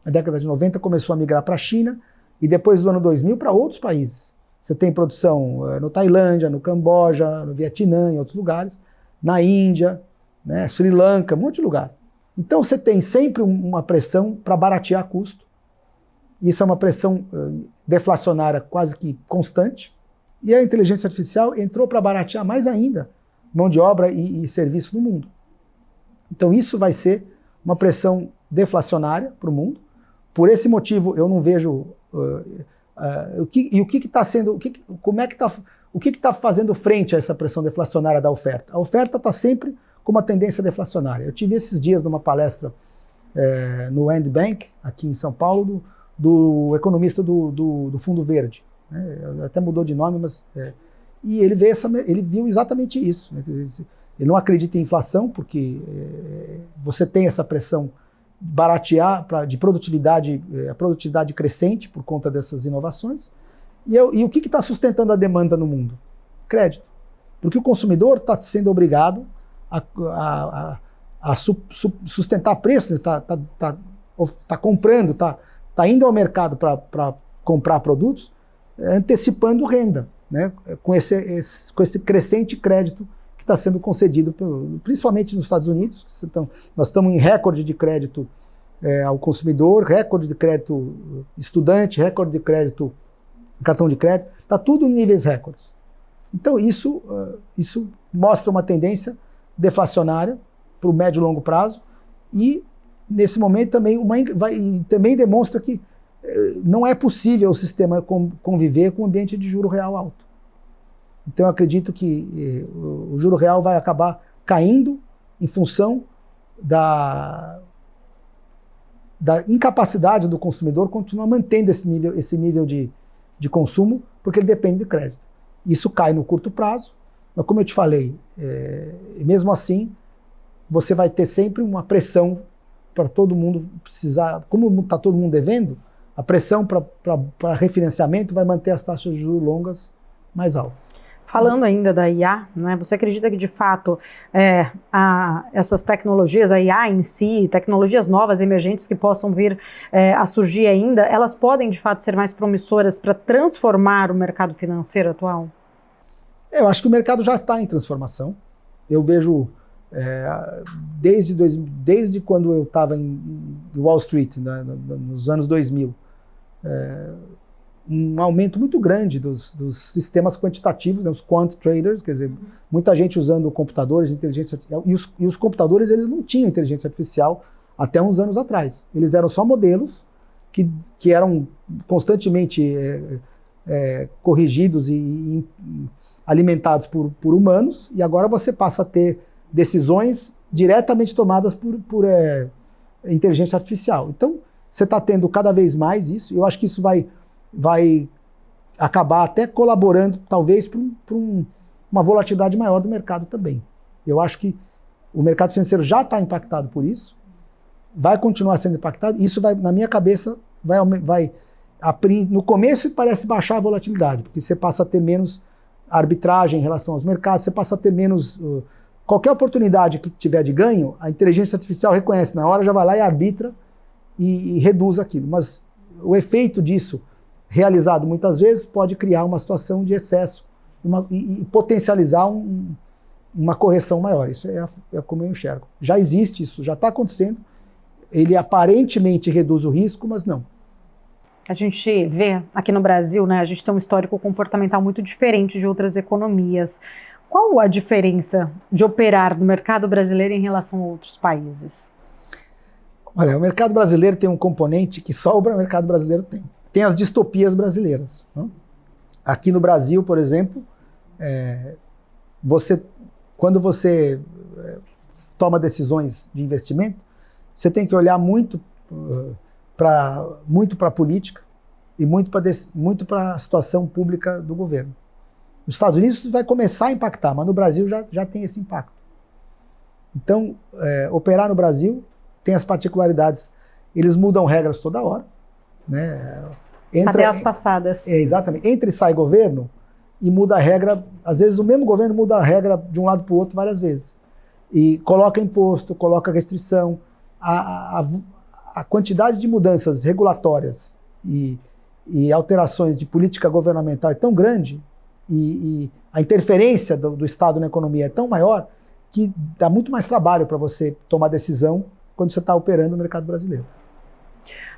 Na década de 90 começou a migrar para a China e depois do ano 2000 para outros países. Você tem produção no Tailândia, no Camboja, no Vietnã, em outros lugares, na Índia, né, Sri Lanka, um monte de lugar. Então você tem sempre uma pressão para baratear custo. Isso é uma pressão deflacionária quase que constante. E a inteligência artificial entrou para baratear mais ainda mão de obra e serviço no mundo. Então isso vai ser uma pressão deflacionária para o mundo. Por esse motivo eu não vejo o que está fazendo frente a essa pressão deflacionária da oferta. A oferta está sempre com uma tendência deflacionária. Eu tive esses dias numa palestra no End Bank, aqui em São Paulo, do economista do Fundo Verde, né? Até mudou de nome, mas... E ele viu exatamente isso, né? Ele não acredita em inflação, porque você tem essa pressão baratear de produtividade, a produtividade crescente por conta dessas inovações. E o que está sustentando a demanda no mundo? Crédito. Porque o consumidor está sendo obrigado a sustentar preços, está comprando, está indo ao mercado para comprar produtos, antecipando renda, né? Com esse crescente crédito que está sendo concedido, principalmente nos Estados Unidos. Nós estamos em recorde de crédito ao consumidor, recorde de crédito estudante, recorde de crédito cartão de crédito, está tudo em níveis recordes. Então isso mostra uma tendência deflacionária para o médio e longo prazo e, nesse momento, também demonstra que não é possível o sistema conviver com um ambiente de juro real alto. Então eu acredito que o juro real vai acabar caindo em função da incapacidade do consumidor continuar mantendo esse nível de consumo, porque ele depende de crédito. Isso cai no curto prazo, mas como eu te falei, mesmo assim, você vai ter sempre uma pressão para todo mundo precisar, como está todo mundo devendo, a pressão para refinanciamento vai manter as taxas de juros longas mais altas. Falando ainda da IA, né, você acredita que de fato essas tecnologias, a IA em si, tecnologias novas, emergentes que possam vir a surgir ainda, elas podem de fato ser mais promissoras para transformar o mercado financeiro atual? Eu acho que o mercado já está em transformação. Eu vejo, desde quando eu estava em Wall Street, né, nos anos 2000, um aumento muito grande dos sistemas quantitativos, né, os quant traders, quer dizer, muita gente usando computadores de inteligência artificial, e os computadores eles não tinham inteligência artificial até uns anos atrás. Eles eram só modelos que eram constantemente corrigidos e alimentados por humanos, e agora você passa a ter decisões diretamente tomadas por inteligência artificial. Então, você está tendo cada vez mais isso, e eu acho que isso vai acabar até colaborando, talvez, para uma volatilidade maior do mercado também. Eu acho que o mercado financeiro já está impactado por isso, vai continuar sendo impactado, e isso vai, na minha cabeça, no começo parece baixar a volatilidade, porque você passa a ter menos arbitragem em relação aos mercados, você passa a ter menos... qualquer oportunidade que tiver de ganho, a inteligência artificial reconhece na hora, já vai lá e arbitra e reduz aquilo. Mas o efeito disso, realizado muitas vezes, pode criar uma situação de excesso e potencializar uma correção maior. Isso é como eu enxergo. Já existe isso, já está acontecendo. Ele aparentemente reduz o risco, mas não. A gente vê aqui no Brasil, né, a gente tem um histórico comportamental muito diferente de outras economias. Qual a diferença de operar no mercado brasileiro em relação a outros países? Olha, o mercado brasileiro tem um componente que só o mercado brasileiro tem. Tem as distopias brasileiras. Né? Aqui no Brasil, por exemplo, quando você toma decisões de investimento, você tem que olhar muito para a política e muito para a situação pública do governo. Nos Estados Unidos isso vai começar a impactar, mas no Brasil já tem esse impacto. Então, operar no Brasil tem as particularidades. Eles mudam regras toda hora. Né? Até as passadas. Exatamente. Entra e sai governo e muda a regra. Às vezes o mesmo governo muda a regra de um lado para o outro várias vezes. E coloca imposto, coloca restrição. A quantidade de mudanças regulatórias e alterações de política governamental é tão grande e a interferência do Estado na economia é tão maior que dá muito mais trabalho para você tomar decisão quando você está operando no mercado brasileiro.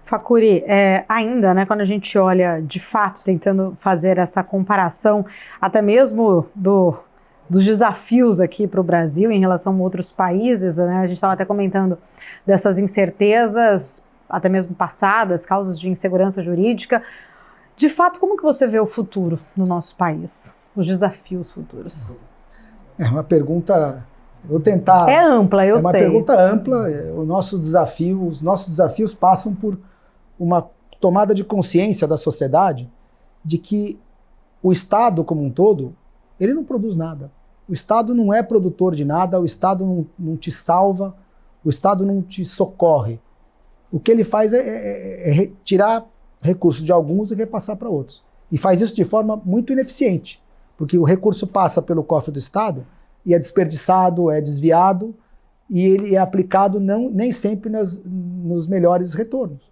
Facuri, ainda, né, quando a gente olha de fato, tentando fazer essa comparação, até mesmo dos desafios aqui para o Brasil em relação a outros países, né, a gente estava até comentando dessas incertezas, até mesmo passadas, causas de insegurança jurídica. De fato, como que você vê o futuro no nosso país, os desafios futuros? É uma pergunta... Vou tentar... É ampla, eu sei. É uma pergunta ampla. Os nossos desafios passam por uma tomada de consciência da sociedade de que o Estado como um todo, ele não produz nada. O Estado não é produtor de nada, o Estado não te salva, o Estado não te socorre. O que ele faz é tirar recursos de alguns e repassar para outros. E faz isso de forma muito ineficiente, porque o recurso passa pelo cofre do Estado e é desperdiçado, é desviado, e ele é aplicado nem sempre nos melhores retornos.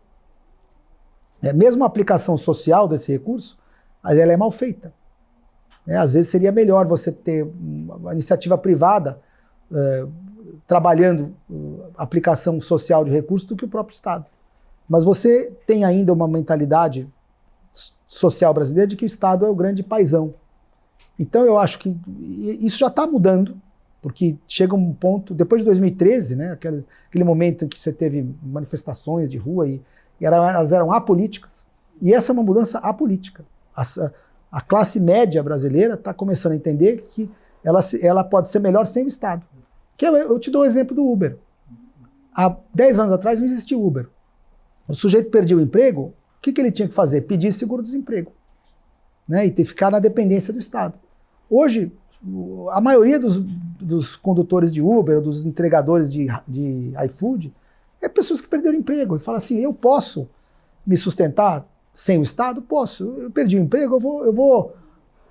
Mesmo a aplicação social desse recurso, ela é mal feita. Às vezes seria melhor você ter uma iniciativa privada trabalhando aplicação social de recursos do que o próprio Estado. Mas você tem ainda uma mentalidade social brasileira de que o Estado é o grande paizão. Então eu acho que isso já está mudando, porque chega um ponto, depois de 2013, né, aquele momento em que você teve manifestações de rua e elas eram apolíticas, e essa é uma mudança apolítica. A classe média brasileira está começando a entender que ela pode ser melhor sem o Estado. Eu te dou o exemplo do Uber. Há 10 anos atrás não existia Uber. O sujeito perdia o emprego, o que ele tinha que fazer? Pedir seguro-desemprego, né, e ficar na dependência do Estado. Hoje, a maioria dos condutores de Uber, ou dos entregadores de iFood, é pessoas que perderam emprego. E fala assim, eu posso me sustentar sem o Estado? Posso. Eu perdi o emprego, eu vou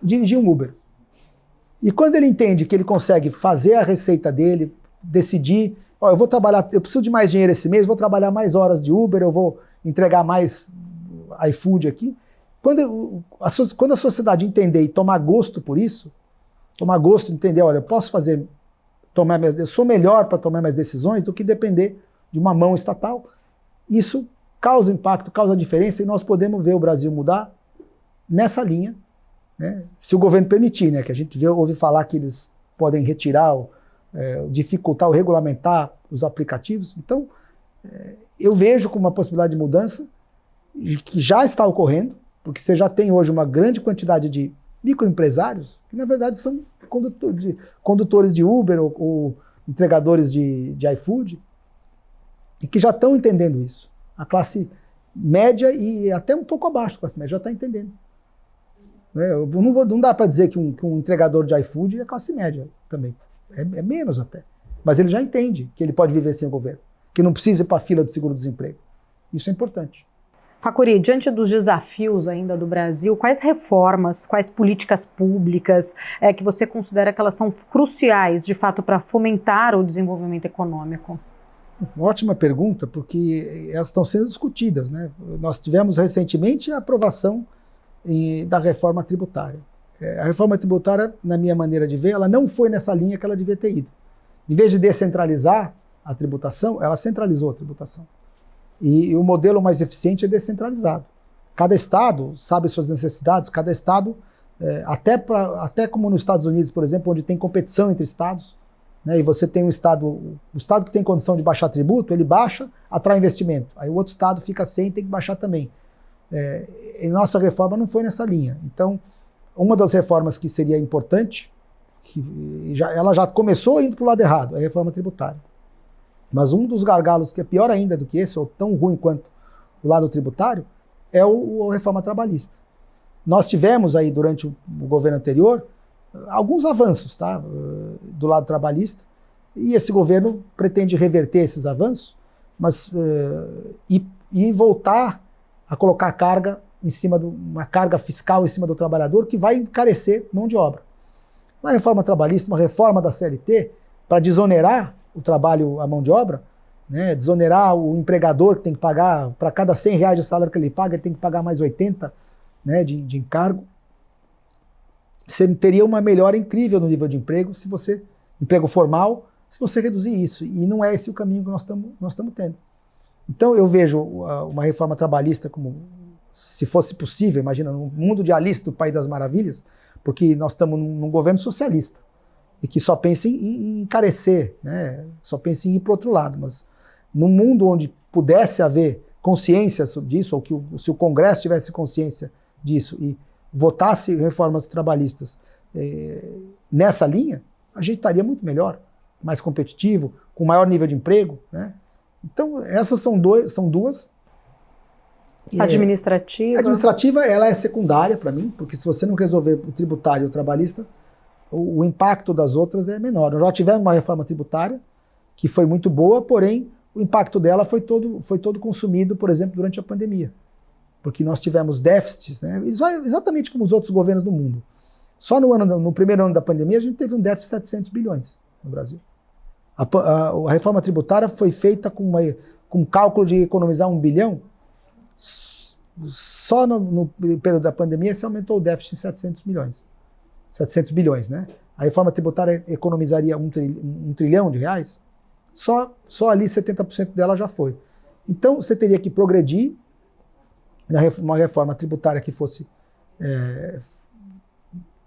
dirigir um Uber. E quando ele entende que ele consegue fazer a receita dele, decidir, eu vou trabalhar, eu preciso de mais dinheiro esse mês, vou trabalhar mais horas de Uber, eu vou entregar mais iFood aqui. Quando a sociedade entender e tomar gosto por isso, tomar gosto de entender, olha, eu posso eu sou melhor para tomar minhas decisões do que depender de uma mão estatal, isso causa impacto, causa diferença, e nós podemos ver o Brasil mudar nessa linha, né? Se o governo permitir, né, que a gente ouve falar que eles podem retirar, dificultar ou regulamentar os aplicativos. Então, eu vejo como uma possibilidade de mudança que já está ocorrendo, porque você já tem hoje uma grande quantidade de microempresários que, na verdade, são condutores de Uber ou entregadores de iFood, e que já estão entendendo isso. A classe média e até um pouco abaixo da classe média já está entendendo. Não dá para dizer que um entregador de iFood é classe média também. É menos até. Mas ele já entende que ele pode viver sem o governo, que não precisa ir para a fila do seguro-desemprego. Isso é importante. Facuri, diante dos desafios ainda do Brasil, quais reformas, quais políticas públicas que você considera que elas são cruciais, de fato, para fomentar o desenvolvimento econômico? Uma ótima pergunta, porque elas estão sendo discutidas, né? Nós tivemos recentemente a aprovação da reforma tributária. A reforma tributária, na minha maneira de ver, ela não foi nessa linha que ela devia ter ido. Em vez de descentralizar a tributação, ela centralizou a tributação. E o modelo mais eficiente é descentralizado. Cada estado sabe suas necessidades, cada estado, até como nos Estados Unidos, por exemplo, onde tem competição entre estados, né, e você tem o estado que tem condição de baixar tributo, ele baixa, atrai investimento. Aí o outro estado fica sem, tem que baixar também. E nossa reforma não foi nessa linha. Então, uma das reformas que seria importante, ela já começou indo para o lado errado, é a reforma tributária. Mas um dos gargalos que é pior ainda do que esse, ou tão ruim quanto o lado tributário, é a reforma trabalhista. Nós tivemos aí, durante o governo anterior, alguns avanços, tá, do lado trabalhista, e esse governo pretende reverter esses avanços, mas e voltar a colocar carga em cima uma carga fiscal em cima do trabalhador que vai encarecer mão de obra. Uma reforma trabalhista, uma reforma da CLT, para desonerar o trabalho, a mão de obra, né, desonerar o empregador que tem que pagar, para cada R$100 de salário que ele paga, ele tem que pagar mais 80, né, de encargo. Você teria uma melhora incrível no nível de emprego, emprego formal, se você reduzir isso. E não é esse o caminho que nós estamos tendo. Então eu vejo uma reforma trabalhista como, se fosse possível, imagina, no mundo de Alice do País das Maravilhas, porque nós estamos num governo socialista, e que só pensa em encarecer, né? Só pensa em ir para o outro lado. Mas num mundo onde pudesse haver consciência disso, ou que se o Congresso tivesse consciência disso e votasse reformas trabalhistas nessa linha, a gente estaria muito melhor, mais competitivo, com maior nível de emprego, né? Então, essas são duas. Administrativa. A administrativa, ela é secundária para mim, porque se você não resolver o tributário e o trabalhista, o impacto das outras é menor. Nós já tivemos uma reforma tributária que foi muito boa, porém o impacto dela foi todo consumido, por exemplo, durante a pandemia. Porque nós tivemos déficits, né, exatamente como os outros governos do mundo. Só no primeiro ano da pandemia a gente teve um déficit de 700 bilhões no Brasil. A reforma tributária foi feita com um cálculo de economizar 1 bilhão. Só no período da pandemia se aumentou o déficit em 700 bilhões, né? A reforma tributária economizaria um trilhão de reais, só ali 70% dela já foi. Então você teria que progredir uma reforma tributária que fosse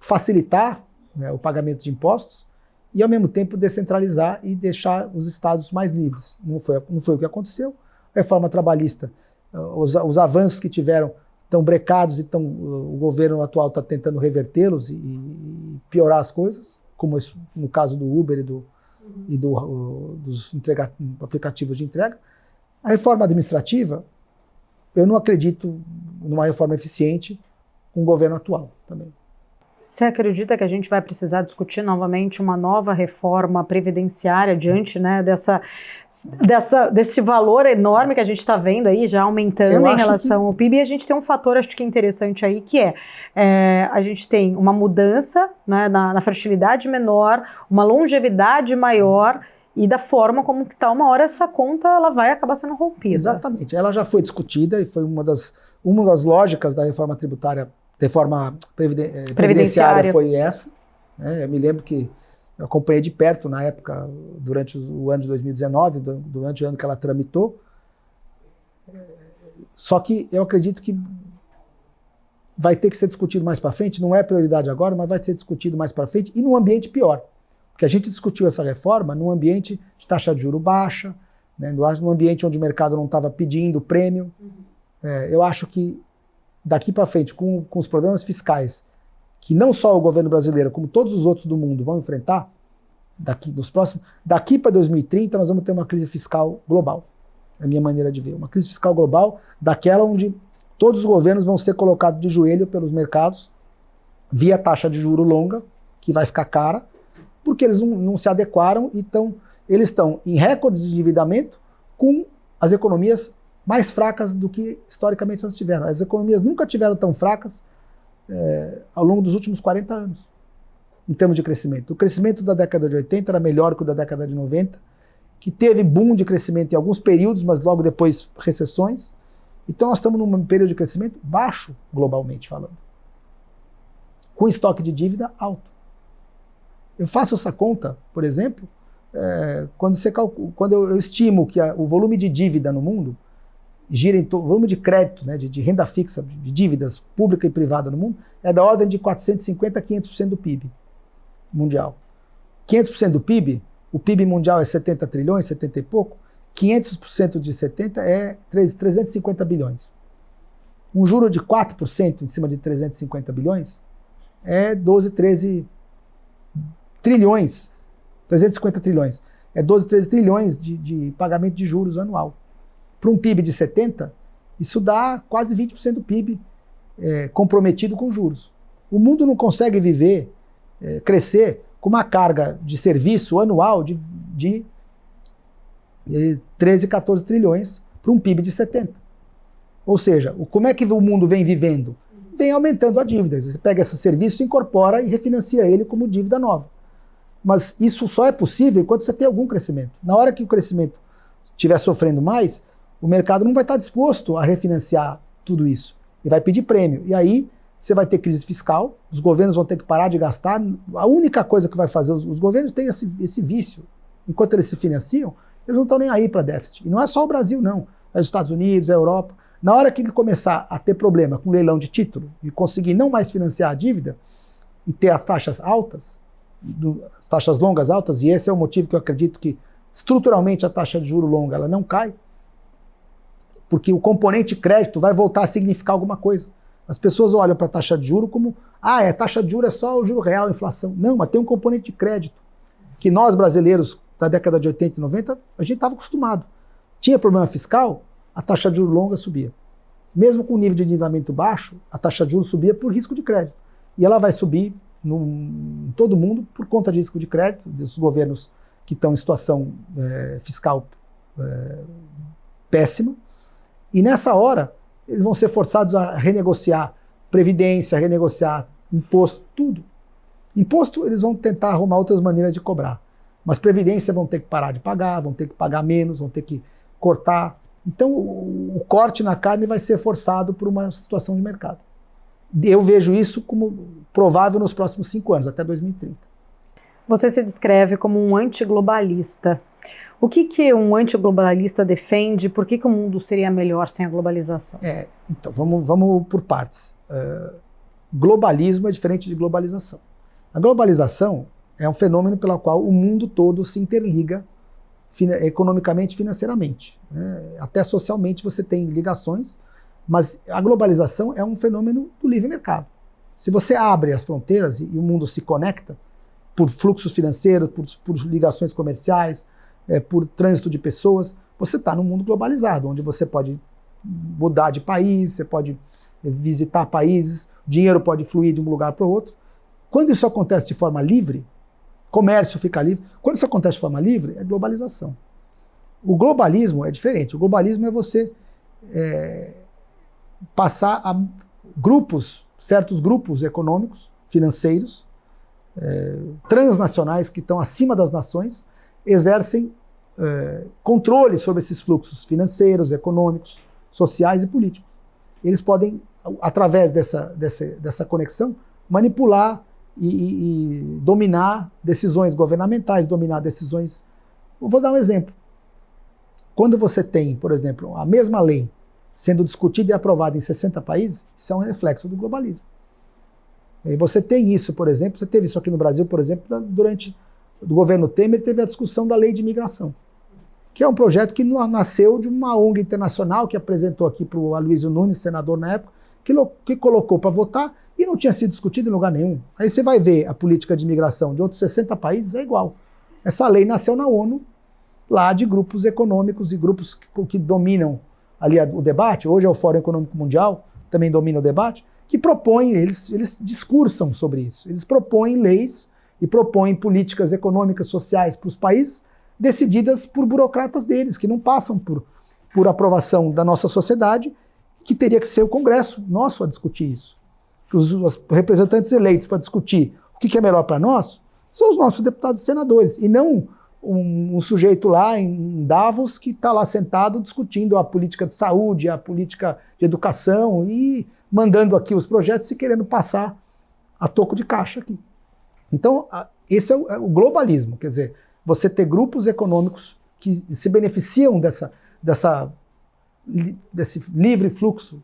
facilitar, né, o pagamento de impostos e ao mesmo tempo descentralizar e deixar os estados mais livres. Não foi o que aconteceu. A reforma trabalhista, os avanços que tiveram estão brecados e o governo atual está tentando revertê-los e piorar as coisas, como no caso do Uber e dos aplicativos de entrega. A reforma administrativa, eu não acredito numa reforma eficiente com o governo atual também. Você acredita que a gente vai precisar discutir novamente uma nova reforma previdenciária diante, né, desse valor enorme que a gente está vendo aí, já aumentando em relação ao PIB? E a gente tem um fator, acho que interessante aí, que a gente tem uma mudança, né, na fertilidade menor, uma longevidade maior, e da forma como que está, uma hora essa conta ela vai acabar sendo rompida. Exatamente. Ela já foi discutida e foi uma das lógicas da reforma tributária, reforma previdenciária foi essa. Né? Eu me lembro que eu acompanhei de perto na época, durante o ano de 2019, durante o ano que ela tramitou. Só que eu acredito que vai ter que ser discutido mais para frente, não é prioridade agora, mas vai ser discutido mais para frente e num ambiente pior. Porque a gente discutiu essa reforma num ambiente de taxa de juros baixa, né, num ambiente onde o mercado não estava pedindo prêmio. Eu acho que daqui para frente, com os problemas fiscais, que não só o governo brasileiro, como todos os outros do mundo vão enfrentar, daqui para 2030 nós vamos ter uma crise fiscal global, é a minha maneira de ver. Uma crise fiscal global, daquela onde todos os governos vão ser colocados de joelho pelos mercados, via taxa de juro longa, que vai ficar cara, porque eles não se adequaram e eles estão em recordes de endividamento com as economias mais fracas do que historicamente elas tiveram. As economias nunca tiveram tão fracas ao longo dos últimos 40 anos, em termos de crescimento. O crescimento da década de 80 era melhor que o da década de 90, que teve boom de crescimento em alguns períodos, mas logo depois recessões. Então nós estamos num período de crescimento baixo, globalmente falando. com estoque de dívida alto. Eu faço essa conta, por exemplo, quando eu estimo que o volume de dívida no mundo gira o volume de crédito, né, de renda fixa, de dívidas pública e privada no mundo, é da ordem de 450% a 500% do PIB mundial. 500% do PIB, o PIB mundial é 70 trilhões, 70 e pouco, 500% de 70 é 350 bilhões. Um juro de 4% em cima de 350 bilhões é 12, 13 trilhões, 350 trilhões. É 12, 13 trilhões de pagamento de juros anual. Para um PIB de 70, isso dá quase 20% do PIB comprometido com juros. O mundo não consegue viver, crescer com uma carga de serviço anual de 13, 14 trilhões para um PIB de 70. Ou seja, como é que o mundo vem vivendo? Vem aumentando a dívida. Você pega esse serviço, incorpora e refinancia ele como dívida nova. Mas isso só é possível enquanto você tem algum crescimento. Na hora que o crescimento estiver sofrendo mais, o mercado não vai estar disposto a refinanciar tudo isso. E vai pedir prêmio. E aí você vai ter crise fiscal, os governos vão ter que parar de gastar. A única coisa que vai fazer, os governos têm esse vício. Enquanto eles se financiam, eles não estão nem aí para déficit. E não é só o Brasil, não. É os Estados Unidos, é a Europa. Na hora que ele começar a ter problema com leilão de título e conseguir não mais financiar a dívida e ter as taxas altas, as taxas longas altas, e esse é o motivo que eu acredito que estruturalmente a taxa de juro longa ela não cai, porque o componente crédito vai voltar a significar alguma coisa. As pessoas olham para a taxa de juro como, a taxa de juro é só o juro real, a inflação. Não, mas tem um componente de crédito, que nós brasileiros, da década de 80 e 90, a gente estava acostumado. Tinha problema fiscal, a taxa de juro longa subia. Mesmo com o nível de endividamento baixo, a taxa de juros subia por risco de crédito. E ela vai subir em todo mundo por conta de risco de crédito, dos governos que estão em situação fiscal péssima. E nessa hora, eles vão ser forçados a renegociar previdência, renegociar imposto, tudo. Imposto, eles vão tentar arrumar outras maneiras de cobrar. Mas previdência vão ter que parar de pagar, vão ter que pagar menos, vão ter que cortar. Então, o corte na carne vai ser forçado por uma situação de mercado. Eu vejo isso como provável nos próximos 5 anos, até 2030. Você se descreve como um antiglobalista. O que um antiglobalista defende? Por que o mundo seria melhor sem a globalização? Então, vamos por partes. Globalismo é diferente de globalização. A globalização é um fenômeno pelo qual o mundo todo se interliga economicamente e financeiramente. Até socialmente você tem ligações, mas a globalização é um fenômeno do livre mercado. Se você abre as fronteiras e o mundo se conecta por fluxos financeiros, por ligações comerciais, por trânsito de pessoas, você está num mundo globalizado, onde você pode mudar de país, você pode visitar países, dinheiro pode fluir de um lugar para o outro. Quando isso acontece de forma livre, comércio fica livre. Quando isso acontece de forma livre, é globalização. O globalismo é diferente. O globalismo é você passar a certos grupos econômicos, financeiros, transnacionais que estão acima das nações, exercem controle sobre esses fluxos financeiros, econômicos, sociais e políticos. Eles podem, através dessa conexão, manipular e dominar decisões governamentais, dominar decisões... Eu vou dar um exemplo. Quando você tem, por exemplo, a mesma lei sendo discutida e aprovada em 60 países, isso é um reflexo do globalismo. E você tem isso, por exemplo, você teve isso aqui no Brasil, por exemplo, durante o governo Temer, teve a discussão da lei de imigração, que é um projeto que nasceu de uma ONG internacional que apresentou aqui para o Aloysio Nunes, senador na época, que colocou para votar e não tinha sido discutido em lugar nenhum. Aí você vai ver a política de imigração de outros 60 países, é igual. Essa lei nasceu na ONU, lá de grupos econômicos e grupos que dominam ali o debate. Hoje é o Fórum Econômico Mundial, também domina o debate, que propõem, eles discursam sobre isso. Eles propõem leis e propõem políticas econômicas, sociais para os países, decididas por burocratas deles, que não passam por aprovação da nossa sociedade, que teria que ser o Congresso nosso a discutir isso. Os representantes eleitos para discutir o que é melhor para nós são os nossos deputados e senadores, e não um sujeito lá em Davos que está lá sentado discutindo a política de saúde, a política de educação e mandando aqui os projetos e querendo passar a toco de caixa aqui. Então, esse é o globalismo, quer dizer, você ter grupos econômicos que se beneficiam desse livre fluxo,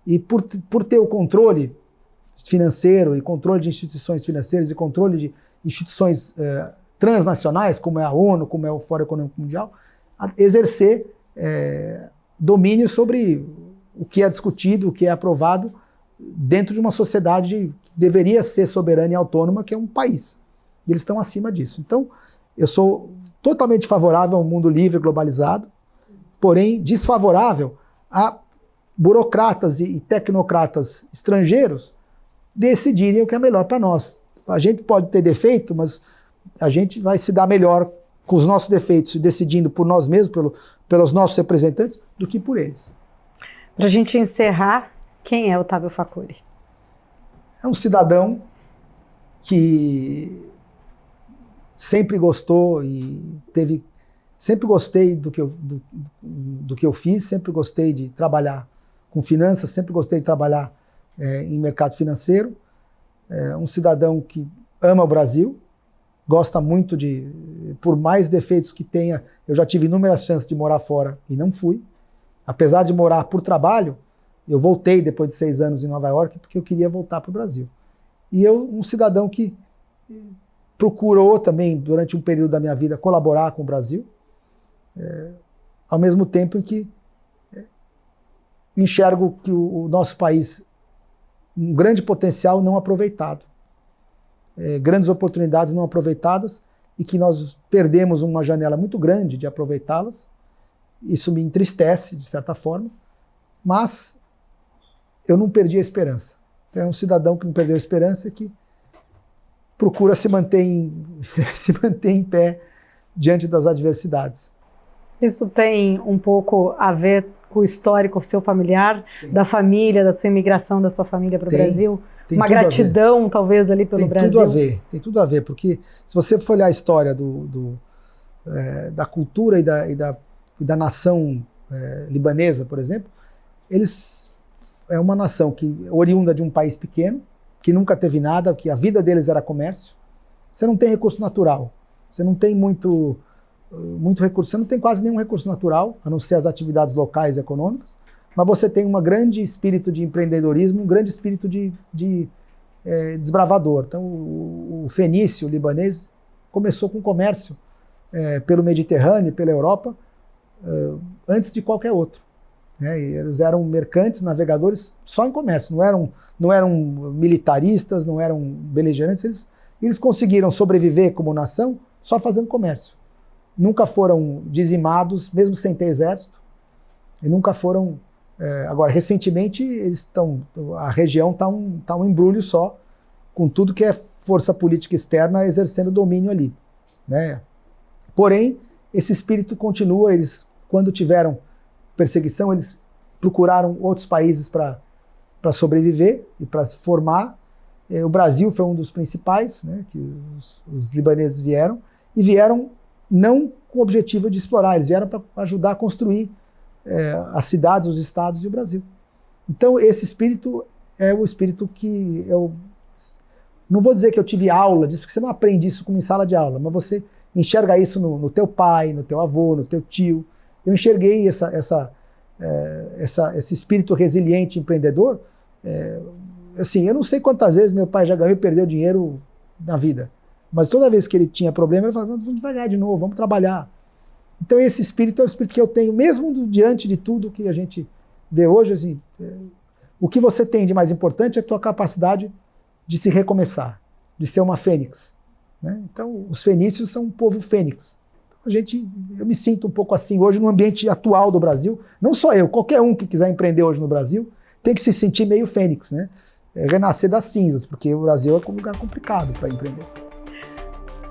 e por ter o controle financeiro e controle de instituições financeiras e controle de instituições transnacionais, como é a ONU, como é o Fórum Econômico Mundial, exercer domínio sobre o que é discutido, o que é aprovado dentro de uma sociedade que deveria ser soberana e autônoma, que é um país. E eles estão acima disso. Então, eu sou totalmente favorável ao mundo livre, globalizado, porém desfavorável a burocratas e tecnocratas estrangeiros decidirem o que é melhor para nós. A gente pode ter defeito, mas a gente vai se dar melhor com os nossos defeitos, decidindo por nós mesmos, pelos nossos representantes, do que por eles. Para a gente encerrar, quem é Otávio Facuri? É um cidadão que sempre gostou e sempre gostei do que eu fiz, sempre gostei de trabalhar com finanças, sempre gostei de trabalhar em mercado financeiro. É um cidadão que ama o Brasil, gosta muito por mais defeitos que tenha, eu já tive inúmeras chances de morar fora e não fui. Apesar de morar por trabalho, eu voltei depois de 6 anos em Nova York porque eu queria voltar para o Brasil. E um cidadão que procurou também, durante um período da minha vida, colaborar com o Brasil, ao mesmo tempo em que enxergo que o nosso país, um grande potencial não aproveitado, grandes oportunidades não aproveitadas e que nós perdemos uma janela muito grande de aproveitá-las. Isso me entristece, de certa forma, mas eu não perdi a esperança. Então, é um cidadão que não perdeu a esperança e que procura se manter em pé diante das adversidades. Isso tem um pouco a ver com o histórico seu familiar, da família, da sua imigração da sua família para o Brasil? Uma gratidão, talvez, ali pelo Brasil? Tem tudo a ver, porque se você for olhar a história da cultura e da nação libanesa, por exemplo, é uma nação oriunda de um país pequeno, que nunca teve nada, que a vida deles era comércio. Você não tem recurso natural, você não tem muito recurso, você não tem quase nenhum recurso natural, a não ser as atividades locais e econômicas, mas você tem um grande espírito de empreendedorismo, um grande espírito de desbravador. Então, o fenício, o libanês, começou com comércio pelo Mediterrâneo, pela Europa, antes de qualquer outro. E eles eram mercantes, navegadores, só em comércio, não eram militaristas, não eram beligerantes, eles conseguiram sobreviver como nação só fazendo comércio. Nunca foram dizimados, mesmo sem ter exército, e nunca foram... agora, recentemente, a região está um embrulho só, com tudo que é força política externa exercendo domínio ali. Porém, esse espírito continua, quando tiveram perseguição, eles procuraram outros países para sobreviver e para se formar. O Brasil foi um dos principais, que os libaneses vieram, e vieram não com o objetivo de explorar, eles vieram para ajudar a construir as cidades, os estados e o Brasil. Então, esse espírito é o espírito que eu... Não vou dizer que eu tive aula disso, porque você não aprende isso como em sala de aula, mas você enxerga isso no teu pai, no teu avô, no teu tio. Eu enxerguei esse espírito resiliente, empreendedor. Assim, eu não sei quantas vezes meu pai já ganhou e perdeu dinheiro na vida, mas toda vez que ele tinha problema, ele falava, vamos ganhar de novo, vamos trabalhar. Então esse espírito é o espírito que eu tenho, mesmo diante de tudo que a gente vê hoje. Assim, o que você tem de mais importante é a tua capacidade de se recomeçar, de ser uma fênix. Então os fenícios são um povo fênix. Eu me sinto um pouco assim hoje no ambiente atual do Brasil. Não só eu, qualquer um que quiser empreender hoje no Brasil tem que se sentir meio fênix, renascer das cinzas, porque o Brasil é um lugar complicado para empreender.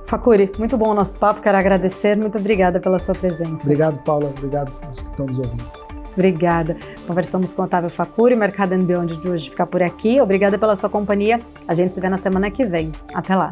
Facuri, muito bom o nosso papo, quero agradecer, muito obrigada pela sua presença. Obrigado, Paula, obrigado aos que estão nos ouvindo. Obrigada. Conversamos com Otávio Facuri, Mercado & Beyond de hoje fica por aqui. Obrigada pela sua companhia, a gente se vê na semana que vem. Até lá.